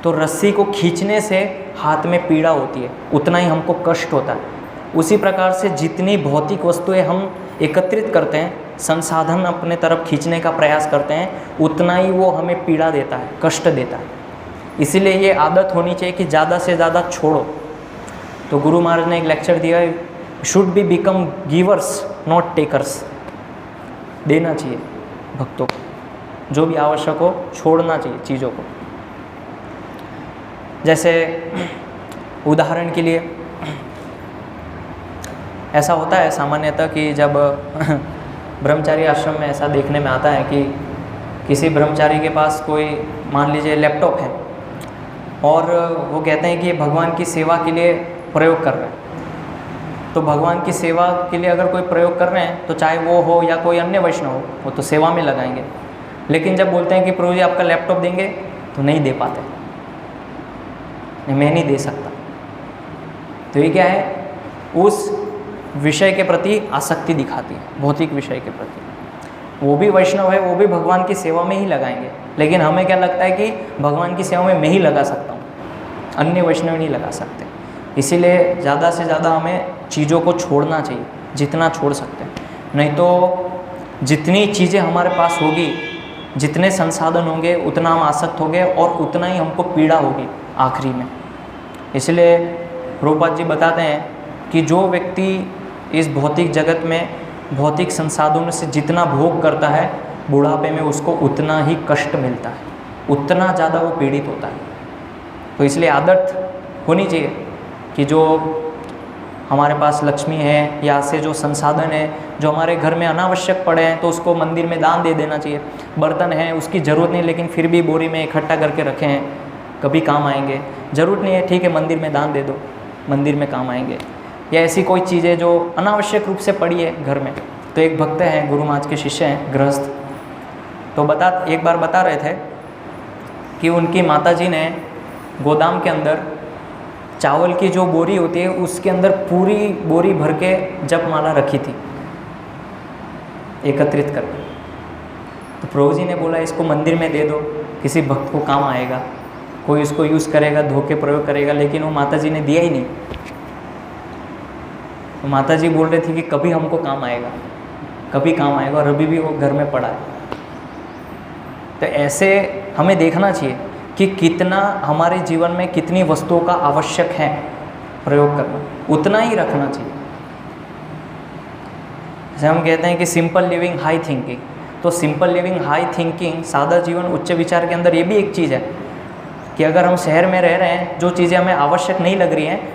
तो रस्सी को खींचने से हाथ में पीड़ा होती है, उतना ही हमको कष्ट होता है। उसी प्रकार से जितनी भौतिक वस्तुएं हम एकत्रित करते हैं, संसाधन अपने तरफ खींचने का प्रयास करते हैं, उतना ही वो हमें पीड़ा देता है, कष्ट देता है। इसीलिए ये आदत होनी चाहिए कि ज़्यादा से ज़्यादा छोड़ो। तो गुरु महाराज ने एक लेक्चर दिया है, should be become givers not takers. देना चाहिए भक्तों को, जो भी आवश्यक हो छोड़ना चाहिए चीज़ों को। जैसे उदाहरण के लिए ऐसा होता है सामान्यतः कि जब ब्रह्मचारी आश्रम में ऐसा देखने में आता है कि किसी ब्रह्मचारी के पास कोई मान लीजिए लैपटॉप है और वो कहते हैं कि भगवान की सेवा के लिए प्रयोग कर रहे हैं। तो भगवान की सेवा के लिए अगर कोई प्रयोग कर रहे हैं तो चाहे वो हो या कोई अन्य वैष्णव हो, वो तो सेवा में लगाएंगे। लेकिन जब बोलते हैं कि प्रभु जी आपका लैपटॉप देंगे तो नहीं दे पाते, नहीं मैं नहीं दे सकता। तो ये क्या है, उस विषय के प्रति आसक्ति दिखाती है, भौतिक विषय के प्रति। वो भी वैष्णव है, वो भी भगवान की सेवा में ही लगाएंगे, लेकिन हमें क्या लगता है कि भगवान की सेवा में मैं ही लगा सकता हूँ, अन्य वैष्णव नहीं लगा सकते। इसीलिए ज़्यादा से ज़्यादा हमें चीज़ों को छोड़ना चाहिए, जितना छोड़ सकते हैं। नहीं तो जितनी चीज़ें हमारे पास होगी, जितने संसाधन होंगे, उतना हम आसक्त होंगे और उतना ही हमको पीड़ा होगी आखिरी में। इसलिए प्रभुपाद जी बताते हैं कि जो व्यक्ति इस भौतिक जगत में भौतिक संसाधनों से जितना भोग करता है, बुढ़ापे में उसको उतना ही कष्ट मिलता है, उतना ज़्यादा वो पीड़ित होता है। तो इसलिए आदत होनी चाहिए कि जो हमारे पास लक्ष्मी है या से जो संसाधन है जो हमारे घर में अनावश्यक पड़े हैं तो उसको मंदिर में दान दे देना चाहिए। बर्तन है उसकी ज़रूरत नहीं, लेकिन फिर भी बोरी में इकट्ठा करके रखे हैं, कभी काम आएंगे। ज़रूरत नहीं है, ठीक है मंदिर में दान दे दो, मंदिर में काम आएंगे। या ऐसी कोई चीज़ें जो अनावश्यक रूप से पड़ी है घर में। तो एक भक्त हैं, गुरु महाराज के शिष्य हैं, गृहस्थ, तो एक बार बता रहे थे कि उनकी माताजी ने गोदाम के अंदर चावल की जो बोरी होती है उसके अंदर पूरी बोरी भर के जप माला रखी थी एकत्रित करके। तो प्रभु जी ने बोला इसको मंदिर में दे दो, किसी भक्त को काम आएगा, कोई इसको यूज़ करेगा, धोके प्रयोग करेगा। लेकिन वो माताजी ने दिया ही नहीं। तो माताजी बोल रही थी कि कभी हमको काम आएगा, कभी काम आएगा, और अभी भी वो घर में पड़ा है। तो ऐसे हमें देखना चाहिए कि कितना हमारे जीवन में कितनी वस्तुओं का आवश्यक है प्रयोग करना, उतना ही रखना चाहिए। जैसे हम कहते हैं कि सिंपल लिविंग हाई थिंकिंग, तो सिंपल लिविंग हाई थिंकिंग, सादा जीवन उच्च विचार के अंदर ये भी एक चीज़ है कि अगर हम शहर में रह रहे हैं, जो चीज़ें हमें आवश्यक नहीं लग रही हैं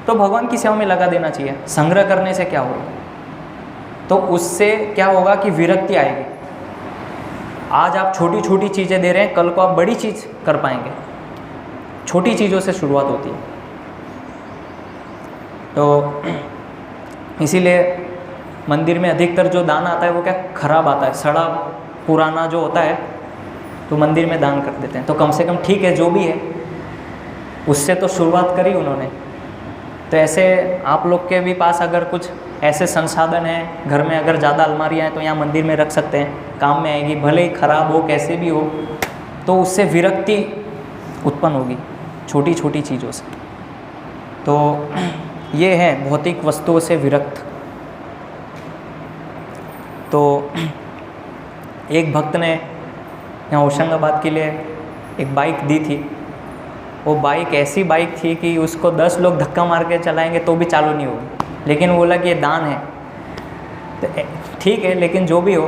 तो भगवान की सेवा में लगा देना चाहिए। संग्रह करने से क्या होगा, तो उससे क्या होगा कि विरक्ति आएगी। आज आप छोटी छोटी चीज़ें दे रहे हैं, कल को आप बड़ी चीज़ कर पाएंगे। छोटी चीज़ों से शुरुआत होती है। तो इसीलिए मंदिर में अधिकतर जो दान आता है वो क्या खराब आता है, सड़ा पुराना जो होता है, तो मंदिर में दान कर देते हैं। तो कम से कम ठीक है, जो भी है उससे तो शुरुआत करी उन्होंने। तो ऐसे आप लोग के भी पास अगर कुछ ऐसे संसाधन हैं, घर में अगर ज़्यादा अलमारियाँ हैं, तो यहाँ मंदिर में रख सकते हैं, काम में आएगी। भले ही खराब हो, कैसे भी हो, तो उससे विरक्ति उत्पन्न होगी छोटी छोटी चीज़ों से। तो ये है भौतिक वस्तुओं से विरक्त। तो एक भक्त ने यहाँ होशंगाबाद के लिए एक बाइक दी थी। वो बाइक ऐसी बाइक थी कि उसको 10 लोग धक्का मार के चलाएंगे तो भी चालू नहीं होगी, लेकिन वो बोला कि ये दान है। तो ठीक है, लेकिन जो भी हो,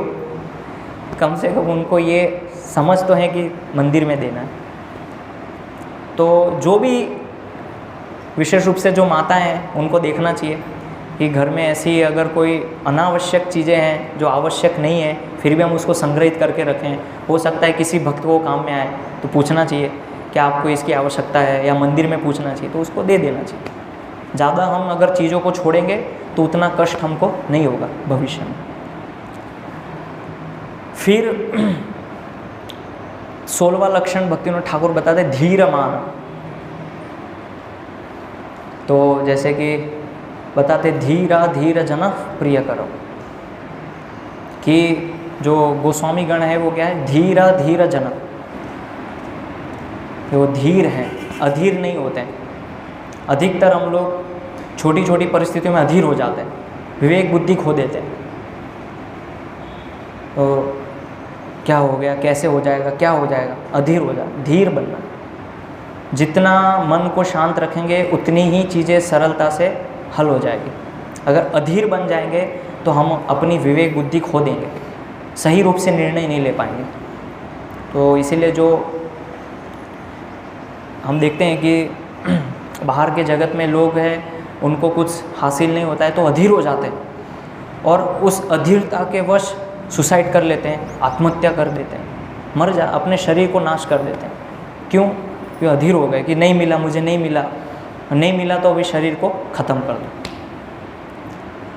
कम से कम उनको ये समझ तो है कि मंदिर में देना है। तो जो भी विशेष रूप से जो माता हैं उनको देखना चाहिए कि घर में ऐसी अगर कोई अनावश्यक चीज़ें हैं जो आवश्यक नहीं है, फिर भी हम उसको संग्रहित करके रखें। हो सकता है किसी भक्त को काम में आए, तो पूछना चाहिए कि आपको इसकी आवश्यकता है, या मंदिर में पूछना चाहिए, तो उसको दे देना चाहिए। ज़्यादा हम अगर चीज़ों को छोड़ेंगे तो उतना कष्ट हमको नहीं होगा भविष्य में। फिर 16वां लक्षण भक्तिविनोद ठाकुर बताते धीरमान। तो जैसे कि बताते धीरा धीर जन प्रिय करो, कि जो गोस्वामी गण है वो क्या है, धीरा धीर जन, वो धीर हैं, अधीर नहीं होते हैं। अधिकतर हम लोग छोटी छोटी परिस्थितियों में अधीर हो जाते हैं, विवेक बुद्धि खो देते हैं। तो क्या हो गया, कैसे हो जाएगा, क्या हो जाएगा, अधीर हो जाए। धीर बनना, जितना मन को शांत रखेंगे उतनी ही चीज़ें सरलता से हल हो जाएगी। अगर अधीर बन जाएंगे तो हम अपनी विवेक बुद्धि खो देंगे, सही रूप से निर्णय नहीं ले पाएंगे। तो इसीलिए जो हम देखते हैं कि बाहर के जगत में लोग हैं, उनको कुछ हासिल नहीं होता है तो अधीर हो जाते हैं और उस अधीरता के वश सुसाइड कर लेते हैं, आत्महत्या कर देते हैं, अपने शरीर को नाश कर देते हैं। क्यों? क्यों? अधीर हो गए कि नहीं मिला, मुझे नहीं मिला तो अभी शरीर को ख़त्म कर दो।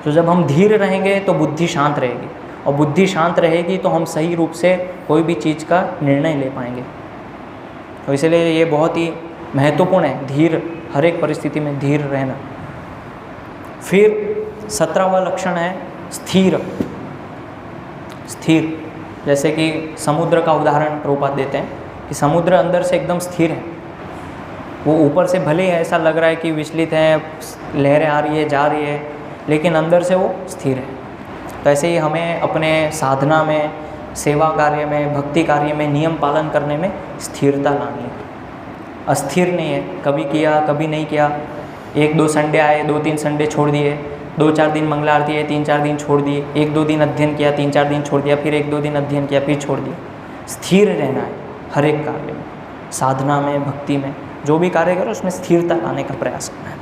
तो जब हम धीर रहेंगे तो बुद्धि शांत रहेगी, और बुद्धि शांत रहेगी तो हम सही रूप से कोई भी चीज़ का निर्णय ले पाएंगे। तो इसलिए ये बहुत ही महत्वपूर्ण है, धीर, हर एक परिस्थिति में धीर रहना। फिर 17वां लक्षण है स्थिर। जैसे कि समुद्र का उदाहरण प्रभुपाद देते हैं कि समुद्र अंदर से एकदम स्थिर है, वो ऊपर से भले ही ऐसा लग रहा है कि विचलित है, लहरें आ रही है जा रही है, लेकिन अंदर से वो स्थिर है। तो ऐसे ही हमें अपने साधना में, सेवा कार्य में, भक्ति कार्य में, नियम पालन करने में स्थिरता लानी है। अस्थिर नहीं है, कभी किया कभी नहीं किया, 1-2 संडे आए, 2-3 संडे छोड़ दिए, 2-4 दिन मंगला आरती है, 3-4 दिन छोड़ दिए, 1-2 दिन अध्ययन किया, 3-4 दिन छोड़ दिया, फिर 1-2 दिन अध्ययन किया, फिर छोड़ दिया। स्थिर रहना है हर एक कार्य में, साधना में, भक्ति में, जो भी कार्य करो उसमें स्थिरता लाने का प्रयास करना है।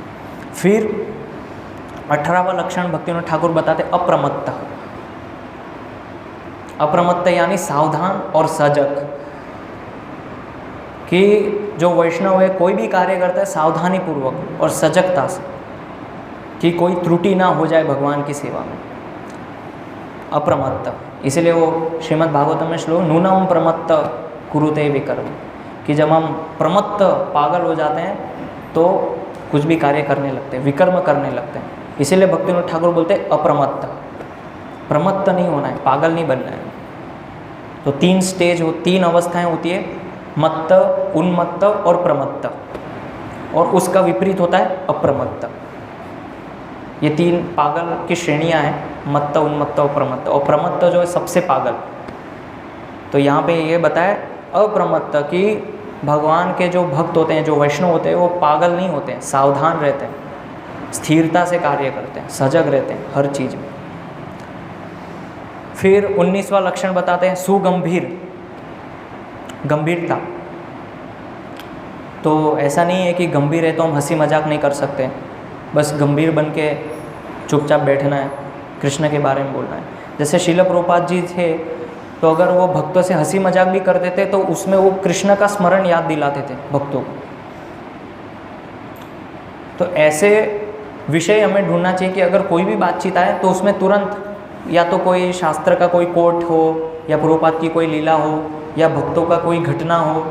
फिर 18वां लक्षण भक्तिविनोद ठाकुर बताते अप्रमत्त। अप्रमत्त यानी सावधान और सजग, कि जो वैष्णव है कोई भी कार्य करता है सावधानी पूर्वक और सजगता से, कि कोई त्रुटि ना हो जाए भगवान की सेवा में। अप्रमत्त, इसलिए वो श्रीमद् भागवतम में श्लोक नूनम प्रमत्त कुरुते विकर्म, कि जब हम प्रमत्त पागल हो जाते हैं तो कुछ भी कार्य करने लगते हैं, विकर्म करने लगते हैं। इसीलिए भक्तिविनोद ठाकुर बोलते हैं अप्रमत्त, प्रमत्त नहीं होना है, पागल नहीं बनना है। तो 3 स्टेज 3 अवस्थाएं होती है, मत्त, उन्मत्त और प्रमत्त, और उसका विपरीत होता है अप्रमत्त। ये 3 पागल की श्रेणियां हैं, मत्त, उन्मत्त और प्रमत्त। और प्रमत्त जो है सबसे पागल। तो यहाँ पे ये बताया अप्रमत्त कि भगवान के जो भक्त होते हैं, जो वैष्णव होते हैं, वो पागल नहीं होते हैं, सावधान रहते हैं, स्थिरता से कार्य करते हैं, सजग रहते हैं हर चीज़ में। फिर 19वां लक्षण बताते हैं सुगंभीर, गंभीरता। तो ऐसा नहीं है कि गंभीर है तो हम हंसी मजाक नहीं कर सकते, बस गंभीर बन के चुपचाप बैठना है, कृष्ण के बारे में बोलना है। जैसे श्रील प्रभुपाद जी थे, तो अगर वो भक्तों से हंसी मजाक भी करते थे तो उसमें वो कृष्ण का स्मरण याद दिलाते थे भक्तों को। तो ऐसे विषय हमें ढूंढना चाहिए कि अगर कोई भी बातचीत आए तो उसमें तुरंत या तो कोई शास्त्र का कोई कोट हो, या प्रभुपाद की कोई लीला हो, या भक्तों का कोई घटना हो,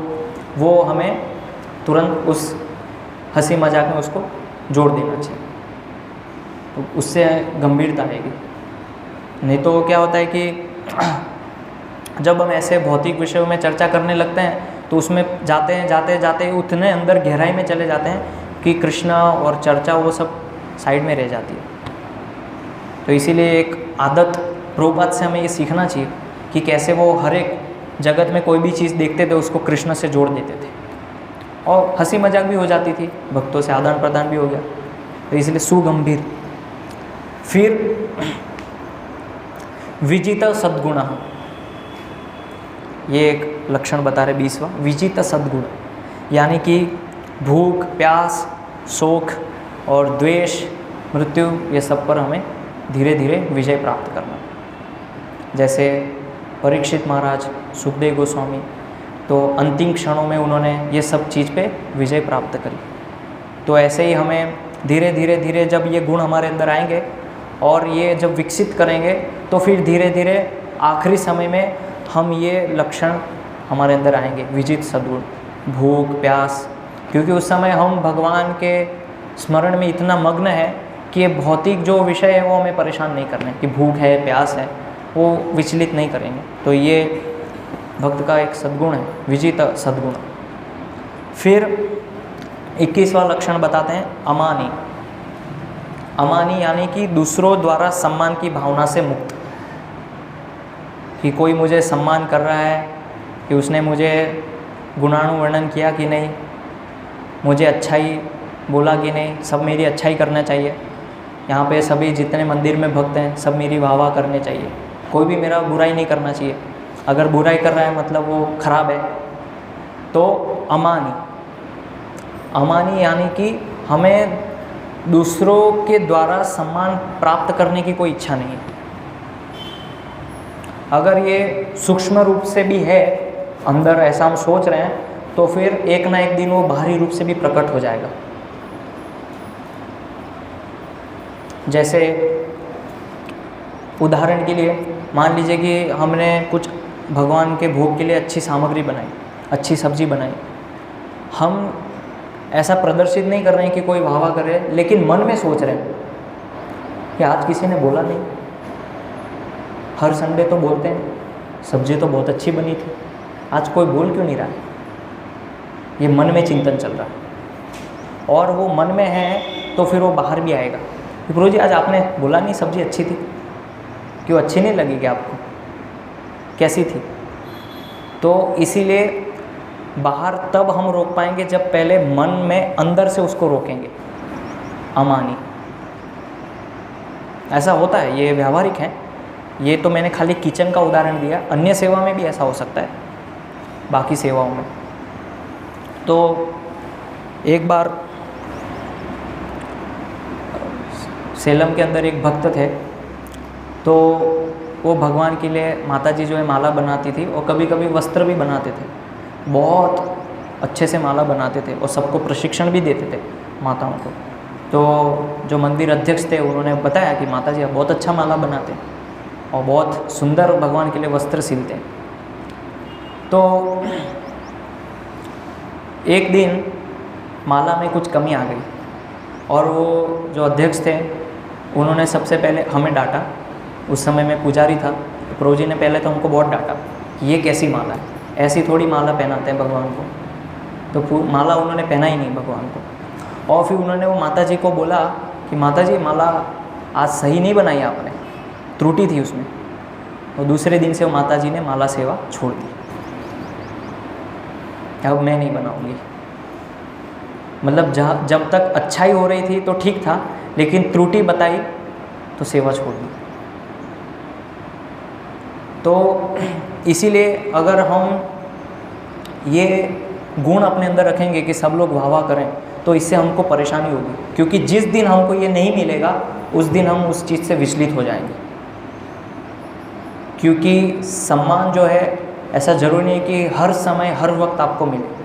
वो हमें तुरंत उस हंसी मजाक में उसको जोड़ देना चाहिए। तो उससे गंभीरता आएगी। नहीं तो क्या होता है कि जब हम ऐसे भौतिक विषयों में चर्चा करने लगते हैं तो उसमें जाते उतने अंदर गहराई में चले जाते हैं कि कृष्ण और चर्चा वो सब साइड में रह जाती है। तो इसीलिए एक आदत प्रभुपाद से हमें ये सीखना चाहिए कि कैसे वो हर एक जगत में कोई भी चीज़ देखते थे उसको कृष्ण से जोड़ देते थे, और हंसी मजाक भी हो जाती थी, भक्तों से आदान प्रदान भी हो गया। तो इसलिए सुगंभीर। फिर विजित सद्गुण, ये एक लक्षण बता रहे 20वां, विजित सद्गुण, यानी कि भूख, प्यास, शोक और द्वेष, मृत्यु, ये सब पर हमें धीरे धीरे विजय प्राप्त करना। जैसे परीक्षित महाराज, सुखदेव गोस्वामी, तो अंतिम क्षणों में उन्होंने ये सब चीज़ पे विजय प्राप्त करी। तो ऐसे ही हमें धीरे धीरे जब ये गुण हमारे अंदर आएंगे और ये जब विकसित करेंगे तो फिर धीरे धीरे आखिरी समय में हम ये लक्षण हमारे अंदर आएंगे, विजित सद्गुण, भूख, प्यास, क्योंकि उस समय हम भगवान के स्मरण में इतना मग्न है कि ये भौतिक जो विषय है वो हमें परेशान नहीं करने, कि भूख है, प्यास है, वो विचलित नहीं करेंगे। तो ये भक्त का एक सद्गुण है, विजित सद्गुण। फिर 21वां लक्षण बताते हैं अमानी। अमानी यानी कि दूसरों द्वारा सम्मान की भावना से मुक्त, कि कोई मुझे सम्मान कर रहा है, कि उसने मुझे गुणानुवर्णन किया कि नहीं, मुझे अच्छाई बोला कि नहीं, सब मेरी अच्छाई करना चाहिए। यहाँ पे सभी जितने मंदिर में भक्त हैं सब मेरी वाह वाह करने चाहिए, कोई भी मेरा बुराई नहीं करना चाहिए। अगर बुराई कर रहा है मतलब वो खराब है। तो अमानी, अमानी यानी कि हमें दूसरों के द्वारा सम्मान प्राप्त करने की कोई इच्छा नहीं है। अगर ये सूक्ष्म रूप से भी है, अंदर ऐसा हम सोच रहे हैं, तो फिर एक ना एक दिन वो बाहरी रूप से भी प्रकट हो जाएगा। जैसे उदाहरण के लिए मान लीजिए कि हमने कुछ भगवान के भोग के लिए अच्छी सामग्री बनाई, अच्छी सब्जी बनाई। हम ऐसा प्रदर्शित नहीं कर रहे हैं कि कोई वाह वाह करे, लेकिन मन में सोच रहे हैं कि आज किसी ने बोला नहीं, हर संडे तो बोलते हैं सब्जी तो बहुत अच्छी बनी थी, आज कोई बोल क्यों नहीं रहा है। ये मन में चिंतन चल रहा है, और वो मन में है तो फिर वो बाहर भी आएगा। प्रभु जी आज आपने बोला नहीं सब्जी अच्छी थी, क्यों अच्छी नहीं लगेगी आपको, कैसी थी? तो इसीलिए बाहर तब हम रोक पाएंगे जब पहले मन में अंदर से उसको रोकेंगे। अमानी ऐसा होता है, ये व्यावहारिक है। ये तो मैंने खाली किचन का उदाहरण दिया, अन्य सेवा में भी ऐसा हो सकता है, बाकी सेवाओं में। तो एक बार सेलम के अंदर एक भक्त थे, तो वो भगवान के लिए माताजी जो है माला बनाती थी, और कभी कभी वस्त्र भी बनाते थे, बहुत अच्छे से माला बनाते थे, और सबको प्रशिक्षण भी देते थे माताओं को। तो जो मंदिर अध्यक्ष थे उन्होंने बताया कि माताजी आप बहुत अच्छा माला बनाते हैं और बहुत सुंदर भगवान के लिए वस्त्र सिलते हैं। तो एक दिन माला में कुछ कमी आ गई, और वो जो अध्यक्ष थे उन्होंने सबसे पहले हमें डांटा। उस समय मैं पुजारी था, तो प्रभु जी ने पहले तो हमको बहुत डांटा, ये कैसी माला है, ऐसी थोड़ी माला पहनाते हैं भगवान को। तो माला उन्होंने पहना ही नहीं भगवान को। और फिर उन्होंने वो माता जी को बोला कि माता जी माला आज सही नहीं बनाई आपने, त्रुटि थी उसमें। और दूसरे दिन से वो माता जी ने माला सेवा छोड़ दी, अब मैं नहीं बनाऊंगी। मतलब जब तक अच्छाई हो रही थी तो ठीक था, लेकिन त्रुटि बताई तो सेवा छोड़ दी। तो इसीलिए अगर हम ये गुण अपने अंदर रखेंगे कि सब लोग वाह वाह करें, तो इससे हमको परेशानी होगी, क्योंकि जिस दिन हमको ये नहीं मिलेगा उस दिन हम उस चीज़ से विचलित हो जाएंगे। क्योंकि सम्मान जो है ऐसा ज़रूरी नहीं है कि हर समय हर वक्त आपको मिले,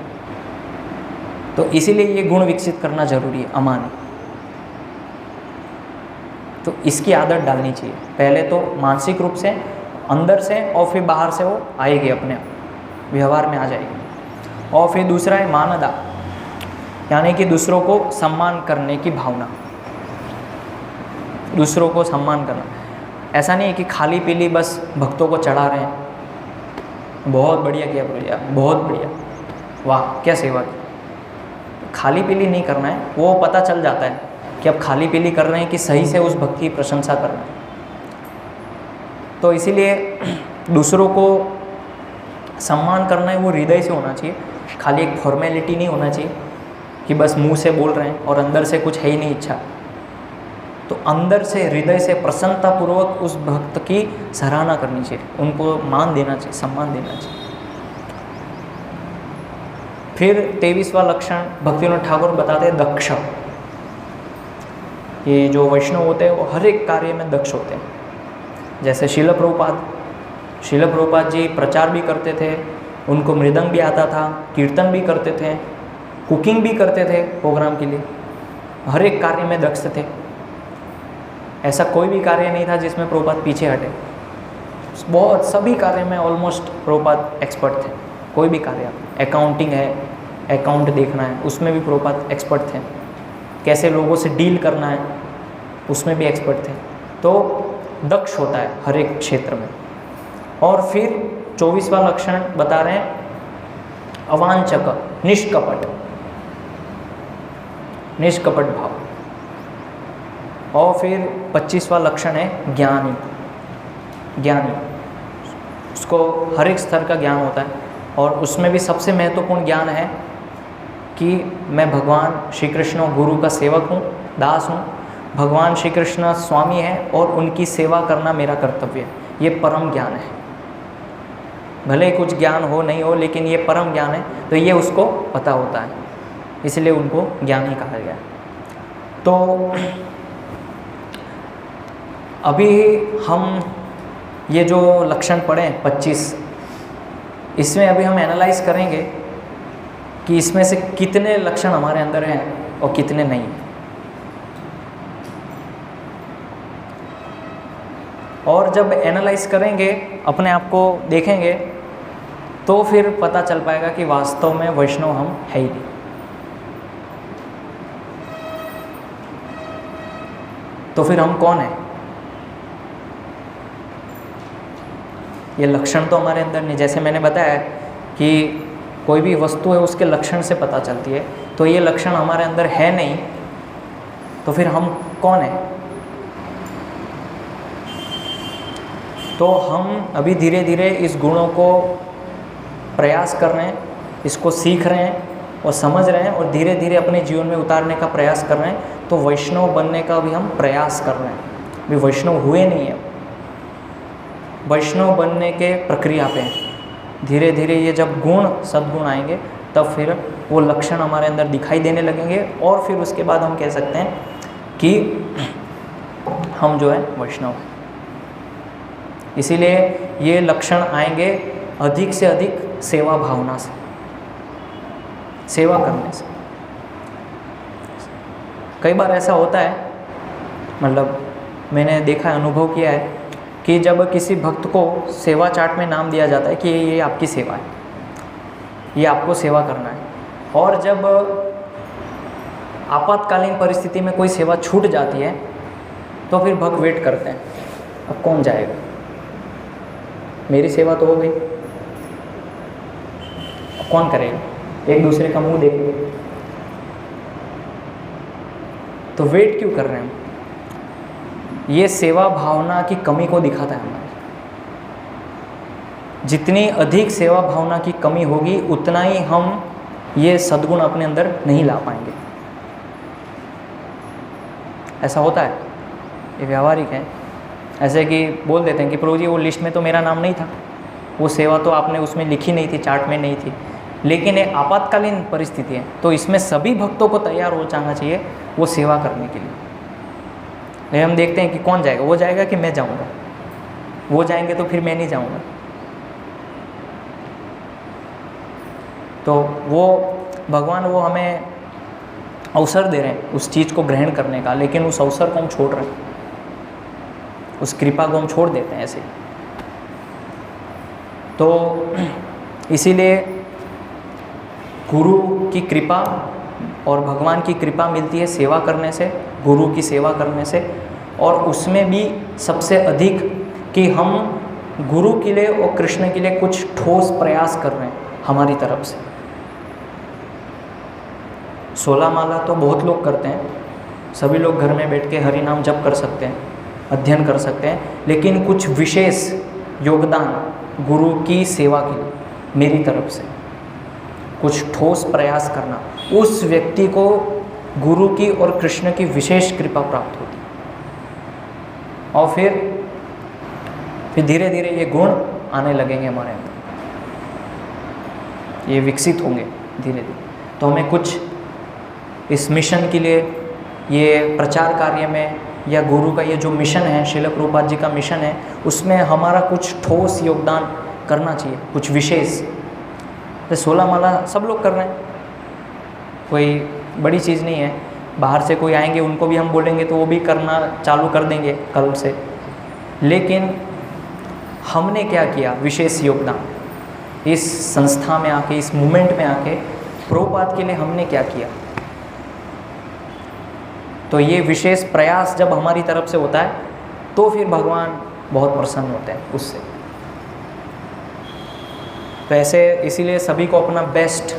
तो इसीलिए ये गुण विकसित करना ज़रूरी है, अमानी। तो इसकी आदत डालनी चाहिए, पहले तो मानसिक रूप से अंदर से, और फिर बाहर से वो आएगी, अपने आप व्यवहार में आ जाएगी। और फिर दूसरा है मानदा, यानी कि दूसरों को सम्मान करने की भावना। दूसरों को सम्मान करना, ऐसा नहीं है कि खाली पीली बस भक्तों को चढ़ा रहे हैं, बहुत बढ़िया किया बढ़िया, बहुत बढ़िया, वाह क्या सेवा की। खाली पीली नहीं करना है, वो पता चल जाता है कि अब खाली पीली कर रहे हैं कि सही से उस भक्त की प्रशंसा कर रहे हैं। तो इसीलिए दूसरों को सम्मान करना है वो हृदय से होना चाहिए, खाली एक फॉर्मेलिटी नहीं होना चाहिए कि बस मुंह से बोल रहे हैं और अंदर से कुछ है ही नहीं इच्छा। तो अंदर से हृदय से प्रसन्नतापूर्वक उस भक्त की सराहना करनी चाहिए, उनको मान देना चाहिए, सम्मान देना चाहिए। फिर 23वां लक्षण भक्तिविनोद ठाकुर बताते हैं दक्ष। ये जो वैष्णव होते हैं वो हर एक कार्य में दक्ष होते हैं। जैसे शिल प्रभुपाद जी प्रचार भी करते थे, उनको मृदंग भी आता था, कीर्तन भी करते थे, कुकिंग भी करते थे प्रोग्राम के लिए, हर एक कार्य में दक्ष थे। ऐसा कोई भी कार्य नहीं था जिसमें प्रभुपाद पीछे हटे, बहुत सभी कार्य में ऑलमोस्ट प्रभुपाद एक्सपर्ट थे। कोई भी कार्य, अकाउंटिंग है, अकाउंट देखना है, उसमें भी प्रभुपाद एक्सपर्ट थे। कैसे लोगों से डील करना है, उसमें भी एक्सपर्ट थे। तो दक्ष होता है हर एक क्षेत्र में। और फिर 24वां लक्षण बता रहे हैं अवांछक, निष्कपट, निष्कपट भाव। और फिर 25वां लक्षण है ज्ञानी। ज्ञानी, उसको हर एक स्तर का ज्ञान होता है, और उसमें भी सबसे महत्वपूर्ण ज्ञान है कि मैं भगवान श्री कृष्ण गुरु का सेवक हूँ, दास हूँ, भगवान श्री कृष्ण स्वामी है और उनकी सेवा करना मेरा कर्तव्य है। ये परम ज्ञान है। भले कुछ ज्ञान हो नहीं हो, लेकिन ये परम ज्ञान है, तो ये उसको पता होता है, इसलिए उनको ज्ञानी कहा गया। तो अभी हम ये जो लक्षण पढ़े 25, इसमें अभी हम एनालाइज करेंगे कि इसमें से कितने लक्षण हमारे अंदर हैं और कितने नहीं हैं। और जब एनालाइज करेंगे, अपने आप को देखेंगे, तो फिर पता चल पाएगा कि वास्तव में वैष्णव हम है ही नहीं। तो फिर हम कौन हैं? ये लक्षण तो हमारे अंदर नहीं, जैसे मैंने बताया कि कोई भी वस्तु है उसके लक्षण से पता चलती है, तो ये लक्षण हमारे अंदर है नहीं, तो फिर हम कौन हैं? तो हम अभी धीरे धीरे इस गुणों को प्रयास कर रहे हैं, इसको सीख रहे हैं और समझ रहे हैं और धीरे धीरे अपने जीवन में उतारने का प्रयास कर रहे हैं। तो वैष्णव बनने का भी हम प्रयास कर रहे हैं, अभी वैष्णव हुए नहीं है, वैष्णव बनने के प्रक्रिया पे हैं। धीरे धीरे ये जब गुण सद्गुण आएंगे तब फिर वो लक्षण हमारे अंदर दिखाई देने लगेंगे और फिर उसके बाद हम कह सकते हैं कि हम जो है वैष्णव हैं। इसीलिए ये लक्षण आएंगे अधिक से अधिक सेवा भावना से, सेवा करने से। कई बार ऐसा होता है, मतलब मैंने देखा है, अनुभव किया है कि जब किसी भक्त को सेवा चार्ट में नाम दिया जाता है कि ये आपकी सेवा है, ये आपको सेवा करना है, और जब आपातकालीन परिस्थिति में कोई सेवा छूट जाती है तो फिर भक्त वेट करते हैं, अब कौन जाएगा, मेरी सेवा तो हो गई, कौन करेगा, एक दूसरे का मुंह देखेंगे। तो वेट क्यों कर रहे हैं हम? ये सेवा भावना की कमी को दिखाता है हमारे। जितनी अधिक सेवा भावना की कमी होगी उतना ही हम ये सद्गुण अपने अंदर नहीं ला पाएंगे। ऐसा होता है, ये व्यावहारिक है। ऐसे कि बोल देते हैं कि प्रभु जी वो लिस्ट में तो मेरा नाम नहीं था, वो सेवा तो आपने उसमें लिखी नहीं थी, चार्ट में नहीं थी, लेकिन ये आपातकालीन परिस्थिति है तो इसमें सभी भक्तों को तैयार हो जाना चाहिए वो सेवा करने के लिए। हम देखते हैं कि कौन जाएगा, वो जाएगा कि मैं जाऊंगा, वो जाएंगे तो फिर मैं नहीं जाऊंगा। तो वो भगवान वो हमें अवसर दे रहे हैं उस चीज़ को ग्रहण करने का, लेकिन उस अवसर को हम छोड़ रहे हैं, उस कृपा को हम छोड़ देते हैं ऐसे। तो इसीलिए गुरु की कृपा और भगवान की कृपा मिलती है सेवा करने से, गुरु की सेवा करने से, और उसमें भी सबसे अधिक कि हम गुरु के लिए और कृष्ण के लिए कुछ ठोस प्रयास कर रहे हैं हमारी तरफ से। 16 माला तो बहुत लोग करते हैं, सभी लोग घर में बैठ के हरि नाम जप कर सकते हैं, अध्ययन कर सकते हैं, लेकिन कुछ विशेष योगदान गुरु की सेवा के लिए मेरी तरफ से कुछ ठोस प्रयास करना, उस व्यक्ति को गुरु की और कृष्ण की विशेष कृपा प्राप्त होती है। और फिर धीरे धीरे ये गुण आने लगेंगे हमारे अंदर, ये विकसित होंगे धीरे धीरे। तो हमें कुछ इस मिशन के लिए, ये प्रचार कार्य में, या गुरु का ये जो मिशन है, श्रील प्रभुपाद जी का मिशन है, उसमें हमारा कुछ ठोस योगदान करना चाहिए, कुछ विशेष। तो 16 माला सब लोग कर रहे हैं, कोई बड़ी चीज़ नहीं है। बाहर से कोई आएंगे उनको भी हम बोलेंगे तो वो भी करना चालू कर देंगे कल से। लेकिन हमने क्या किया विशेष योगदान इस संस्था में आके, इस मूवमेंट में आके, प्रभुपाद के लिए हमने क्या किया? तो ये विशेष प्रयास जब हमारी तरफ से होता है तो फिर भगवान बहुत प्रसन्न होते हैं उससे। तो ऐसे इसीलिए सभी को अपना बेस्ट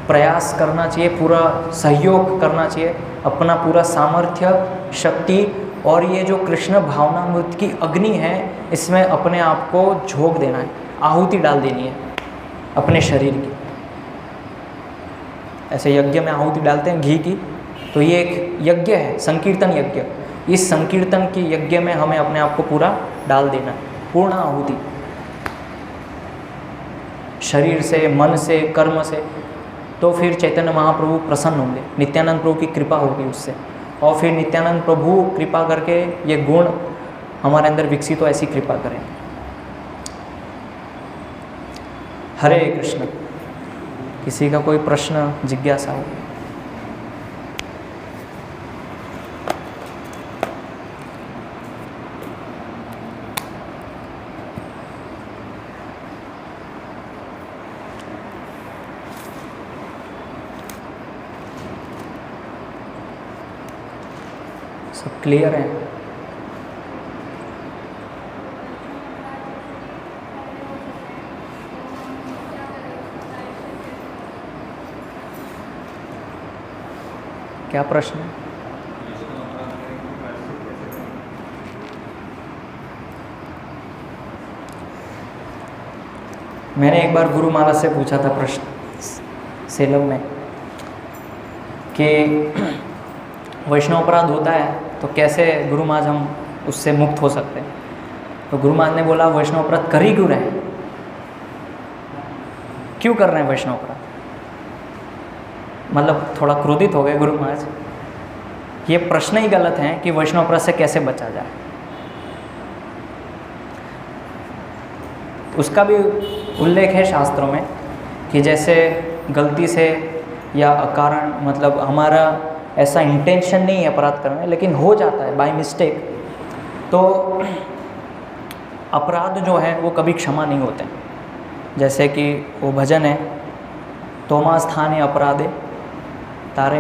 प्रयास करना चाहिए, पूरा सहयोग करना चाहिए, अपना पूरा सामर्थ्य, शक्ति, और ये जो कृष्ण भावनामृत की अग्नि है इसमें अपने आप को झोंक देना है, आहुति डाल देनी है अपने शरीर की। ऐसे यज्ञ में आहुति डालते हैं घी की, तो ये एक यज्ञ है, संकीर्तन यज्ञ। इस संकीर्तन की यज्ञ में हमें अपने आप को पूरा डाल देना है, पूर्ण आहुति, शरीर से, मन से, कर्म से। तो फिर चैतन्य महाप्रभु प्रसन्न होंगे, नित्यानंद प्रभु की कृपा होगी उससे, और फिर नित्यानंद प्रभु कृपा करके ये गुण हमारे अंदर विकसित हो, ऐसी कृपा करें। हरे कृष्ण। किसी का कोई प्रश्न जिज्ञासा हो? सब क्लियर है? क्या प्रश्न है? मैंने एक बार गुरु महाराज से पूछा था प्रश्न सेलम में कि वैष्णव अपराध होता है तो कैसे गुरु महाराज हम उससे मुक्त हो सकते हैं। तो गुरु महाराज ने बोला वैष्णव अपराध कर ही क्यों रहे हैं, क्यों कर रहे हैं वैष्णव अपराध। मतलब थोड़ा क्रोधित हो गए गुरु महाराज। ये प्रश्न ही गलत है कि वैष्णव अपराध से कैसे बचा जाए। उसका भी उल्लेख है शास्त्रों में कि जैसे गलती से या अकारण, मतलब हमारा ऐसा इंटेंशन नहीं है अपराध करना, लेकिन हो जाता है बाय मिस्टेक, तो अपराध जो है वो कभी क्षमा नहीं होते। जैसे कि वो भजन है, तोमा स्थाने अपराधे तारे,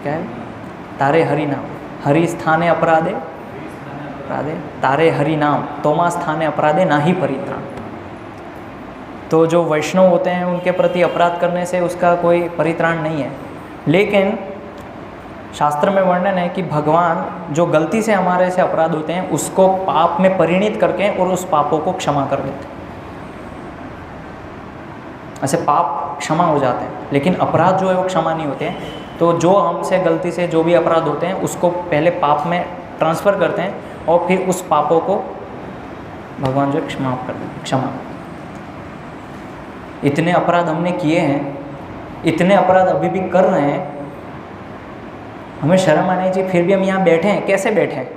क्या है, तारे हरि नाम, हरि स्थाने अपराधे अपराधे तारे हरि नाम, तोमा स्थाने अपराधे ना ही परित्राण। तो जो वैष्णव होते हैं उनके प्रति अपराध करने से उसका कोई परित्राण नहीं है। लेकिन शास्त्र में वर्णन है कि भगवान जो गलती से हमारे से अपराध होते हैं उसको पाप में परिणित करके और उस पापों को क्षमा कर देते हैं। ऐसे पाप क्षमा हो जाते हैं, लेकिन अपराध जो है वो क्षमा नहीं होते हैं। तो जो हमसे गलती से जो भी अपराध होते हैं उसको पहले पाप में ट्रांसफ़र करते हैं और फिर उस पापों को भगवान जो है क्षमा कर देते हैं। क्षमा, इतने अपराध हमने किए हैं, इतने अपराध अभी भी कर रहे हैं, हमें शर्म आनी चाहिए, फिर भी हम यहाँ बैठे हैं। कैसे बैठे हैं?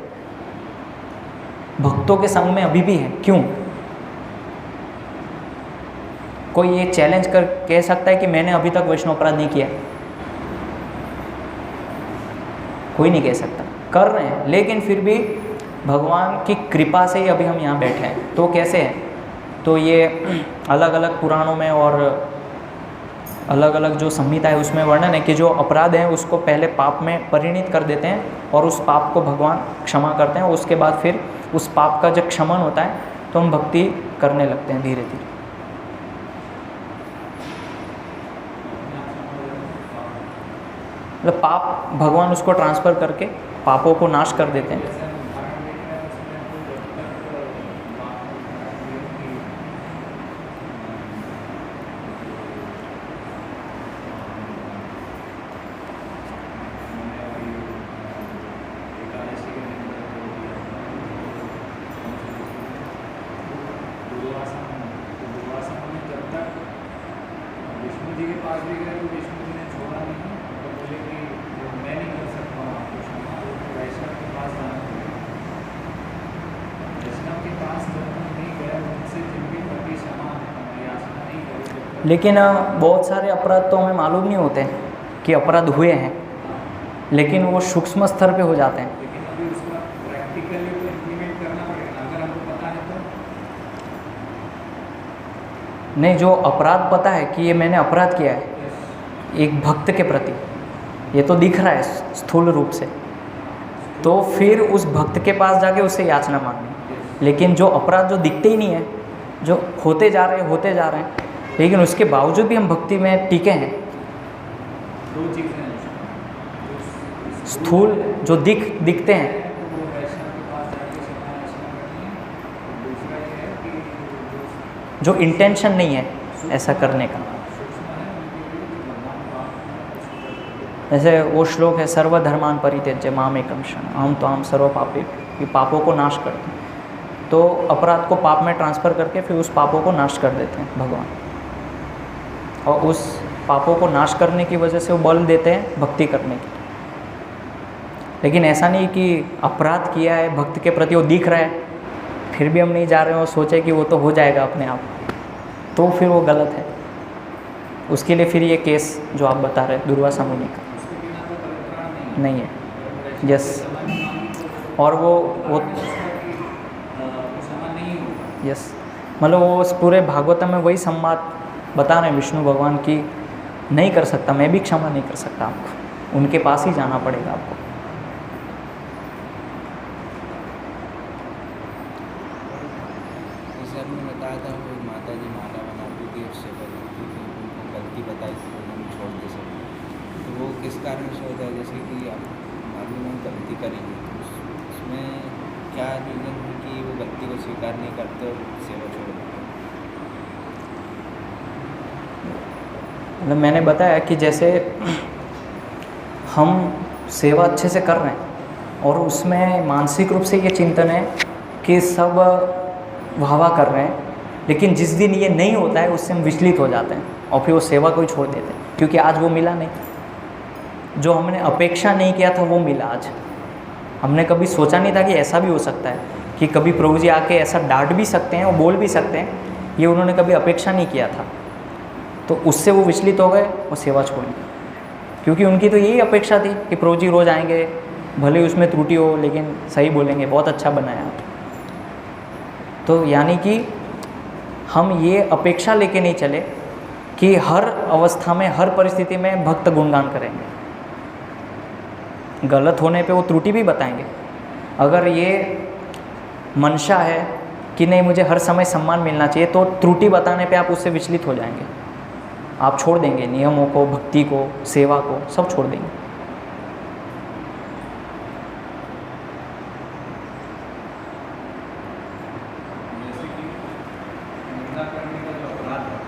भक्तों के संग में अभी भी हैं। क्यों? कोई ये चैलेंज कर कह सकता है कि मैंने अभी तक वैष्णव अपराध नहीं किया? कोई नहीं कह सकता। कर रहे हैं, लेकिन फिर भी भगवान की कृपा से ही अभी हम यहाँ बैठे हैं। तो कैसे है? तो ये अलग अलग पुराणों में और अलग अलग जो संहिता है उसमें वर्णन है कि जो अपराध है उसको पहले पाप में परिणित कर देते हैं और उस पाप को भगवान क्षमा करते हैं। उसके बाद फिर उस पाप का जब क्षमन होता है तो हम भक्ति करने लगते हैं धीरे धीरे। मतलब पाप भगवान उसको ट्रांसफ़र करके पापों को नाश कर देते हैं। लेकिन बहुत सारे अपराध तो हमें मालूम नहीं होते कि अपराध हुए हैं, लेकिन वो सूक्ष्म स्तर पे हो जाते हैं। लेकिन अभी उसका प्रैक्टिकली तो इम्प्लीमेंट करना पड़ेगा, अगर हमको पता है तो। नहीं, जो अपराध पता है कि ये मैंने अपराध किया है एक भक्त के प्रति, ये तो दिख रहा है स्थूल रूप से, तो फिर उस भक्त के पास जाके उससे याचना मांगनी। लेकिन जो अपराध जो दिखते ही नहीं है, जो होते जा रहे हैं, लेकिन उसके बावजूद भी हम भक्ति में टिके हैं। दो चीज़ें हैं, स्थूल जो दिखते हैं, वो वैष्णव के पास जाके क्षमा याचना करनी है, और दूसरा ये है कि जो इंटेंशन नहीं है ऐसा करने का। सूक्ष्म है उनके लिए भगवान पाप। जैसे वो श्लोक है, सर्वधर्मान परित्यज्य माम एकम शरणं अहम त्वाम सर्व पापे, ये पापों को नाश करते हैं। तो अपराध को पाप में ट्रांसफ़र करके फिर उस पापों को नाश कर देते हैं भगवान, और उस पापों को नाश करने की वजह से वो बल देते हैं भक्ति करने की। लेकिन ऐसा नहीं कि अपराध किया है भक्त के प्रति, वो दिख रहा है फिर भी हम नहीं जा रहे हैं और सोचे कि वो तो हो जाएगा अपने आप, तो फिर वो गलत है। उसके लिए फिर ये केस जो आप बता रहे हैं दुर्वासा मुनि का उसके बिना तो परित्राण नहीं नहीं है। है। यस, समाधि मांगी तो और वो समान नहीं होगा। यस, मतलब वो उस पूरे भागवतम में वही संवाद बता रहे हैं विष्णु भगवान की, नहीं कर सकता, मैं भी क्षमा नहीं कर सकता आपको, उनके पास ही जाना पड़ेगा आपको। जैसे आपने बताया था वो माता जी माला बनाती थी उससे बदलती थी, उनको गलती बताई थी तो हम छोड़ दे सकते, तो वो किस कारण से होता है? जैसे कि आप मालूम है गलती करेंगे तो उसमें क्या रीज़न है कि वो गलती को स्वीकार नहीं करते और सेवा छोड़ देते? मतलब मैंने बताया कि जैसे हम सेवा अच्छे से कर रहे हैं और उसमें मानसिक रूप से ये चिंतन है कि सब वाह वाह कर रहे हैं, लेकिन जिस दिन ये नहीं होता है उससे हम विचलित हो जाते हैं और फिर वो सेवा को ही छोड़ देते हैं, क्योंकि आज वो मिला नहीं, जो हमने अपेक्षा नहीं किया था वो मिला आज। हमने कभी सोचा नहीं था कि ऐसा भी हो सकता है कि कभी प्रभु जी आके ऐसा डांट भी सकते हैं और बोल भी सकते हैं, ये उन्होंने कभी अपेक्षा नहीं किया था। तो उससे वो विचलित हो गए और सेवा छोड़ दी, क्योंकि उनकी तो यही अपेक्षा थी कि प्रभु जी रोज़ आएंगे, भले ही उसमें त्रुटि हो लेकिन सही बोलेंगे, बहुत अच्छा बनाया आप। तो यानी कि हम ये अपेक्षा लेके नहीं चले कि हर अवस्था में हर परिस्थिति में भक्त गुणगान करेंगे, गलत होने पे वो त्रुटि भी बताएंगे। अगर ये मंशा है कि नहीं मुझे हर समय सम्मान मिलना चाहिए, तो त्रुटि बताने पे आप उससे विचलित हो जाएंगे, आप छोड़ देंगे नियमों को, भक्ति को, सेवा को, सब छोड़ देंगे। जैसे कि निंदा करने का जो अपराध है,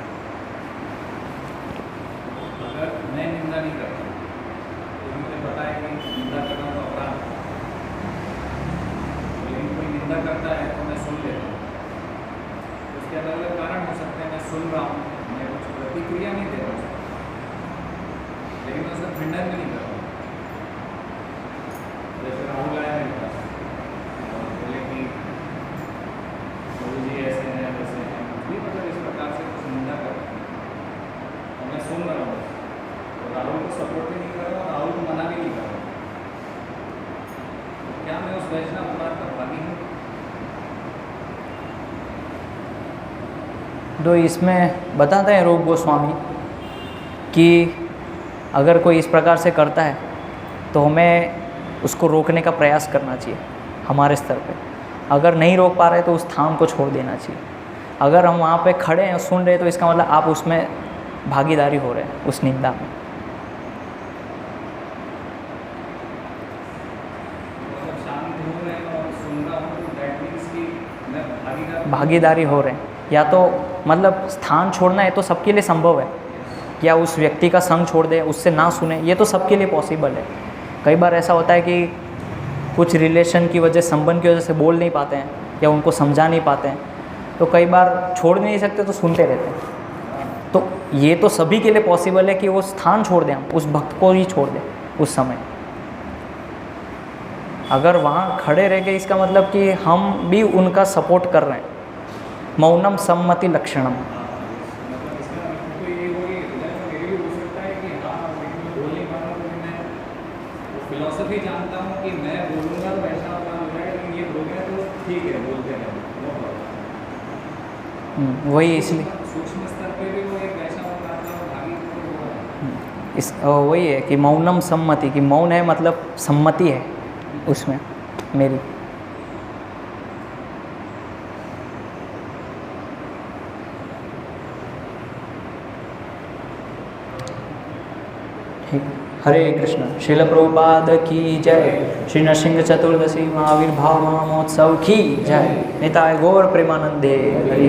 अगर मैं निंदा नहीं करता तो मुझे पता है कि निंदा करना तो अपराध है, लेकिन कोई निंदा करता है तो मैं सुन लेता हूँ। उसके अलग अलग कारण हो सकते हैं, मैं सुन रहा हूँ, मैं कुछ प्रतिक्रिया नहीं दे रहा हूँ, लेकिन मैं उसका खंडन भी नहीं कर रहा हूँ। जैसे राहुल आया मेरे पास और बोले कि प्रभु जी ऐसे हैं वैसे हैं, भी मतलब इस प्रकार से कुछ निंदा कर रहे हैं और मैं सुन रहा हूँ, तो राहुल को सपोर्ट भी नहीं कर रहा हूँ, राहुल को मना भी नहीं कर रहा हूँ, तो क्या मैं उस वैष्णव अपराध का भागी हूँ? तो इसमें बताते हैं रूप गोस्वामी कि अगर कोई इस प्रकार से करता है तो हमें उसको रोकने का प्रयास करना चाहिए हमारे स्तर पे। अगर नहीं रोक पा रहे तो उस स्थान को छोड़ देना चाहिए। अगर हम वहाँ पे खड़े हैं सुन रहे हैं तो इसका मतलब आप उसमें भागीदारी हो रहे हैं, उस निंदा में। मतलब शांत हूँ मैं और सुन रहा हूँ, तो दैट मीन्स कि मैं भागीदारी हो रहे हैं, या तो मतलब स्थान छोड़ना है तो सबके लिए संभव है, या उस व्यक्ति का संग छोड़ दे, उससे ना सुने, ये तो सबके लिए पॉसिबल है। कई बार ऐसा होता है कि कुछ रिलेशन की वजह, संबंध की वजह से बोल नहीं पाते हैं या उनको समझा नहीं पाते हैं, तो कई बार छोड़ नहीं सकते तो सुनते रहते हैं। तो ये तो सभी के लिए पॉसिबल है कि वो स्थान छोड़ दें, हम उस भक्त को ही छोड़ दें उस समय। अगर वहाँ खड़े रह गए इसका मतलब कि हम भी उनका सपोर्ट कर रहे हैं। मौनम सम्मति लक्षणम। मतलब इसका मतलब तो ये हो कि मेरे भी हो सकता है कि हाँ, लेकिन मैं बोल नहीं पा रहा हूँ, क्योंकि मैं वो फिलॉसफी जानता हूँ कि मैं बोलूँगा तो ऐसा अपराध हो जाएगा, लेकिन ये बोल गए तो ठीक है, बोलते हैं, नो प्रॉब्लम। वही इसलिए सूक्ष्म स्तर पे भी वो एक ऐसा अपराध है, भागी तो हो रहा है। इस वही है कि मौनम सम्मति, कि मौन है मतलब सम्मति है उसमें मेरी। हरे कृष्ण। श्रील प्रभुपाद की जय। श्री नरसिंह चतुर्दशी महावीर भाव महोत्सव की जय। निताय गौर प्रेमानंदे हरि।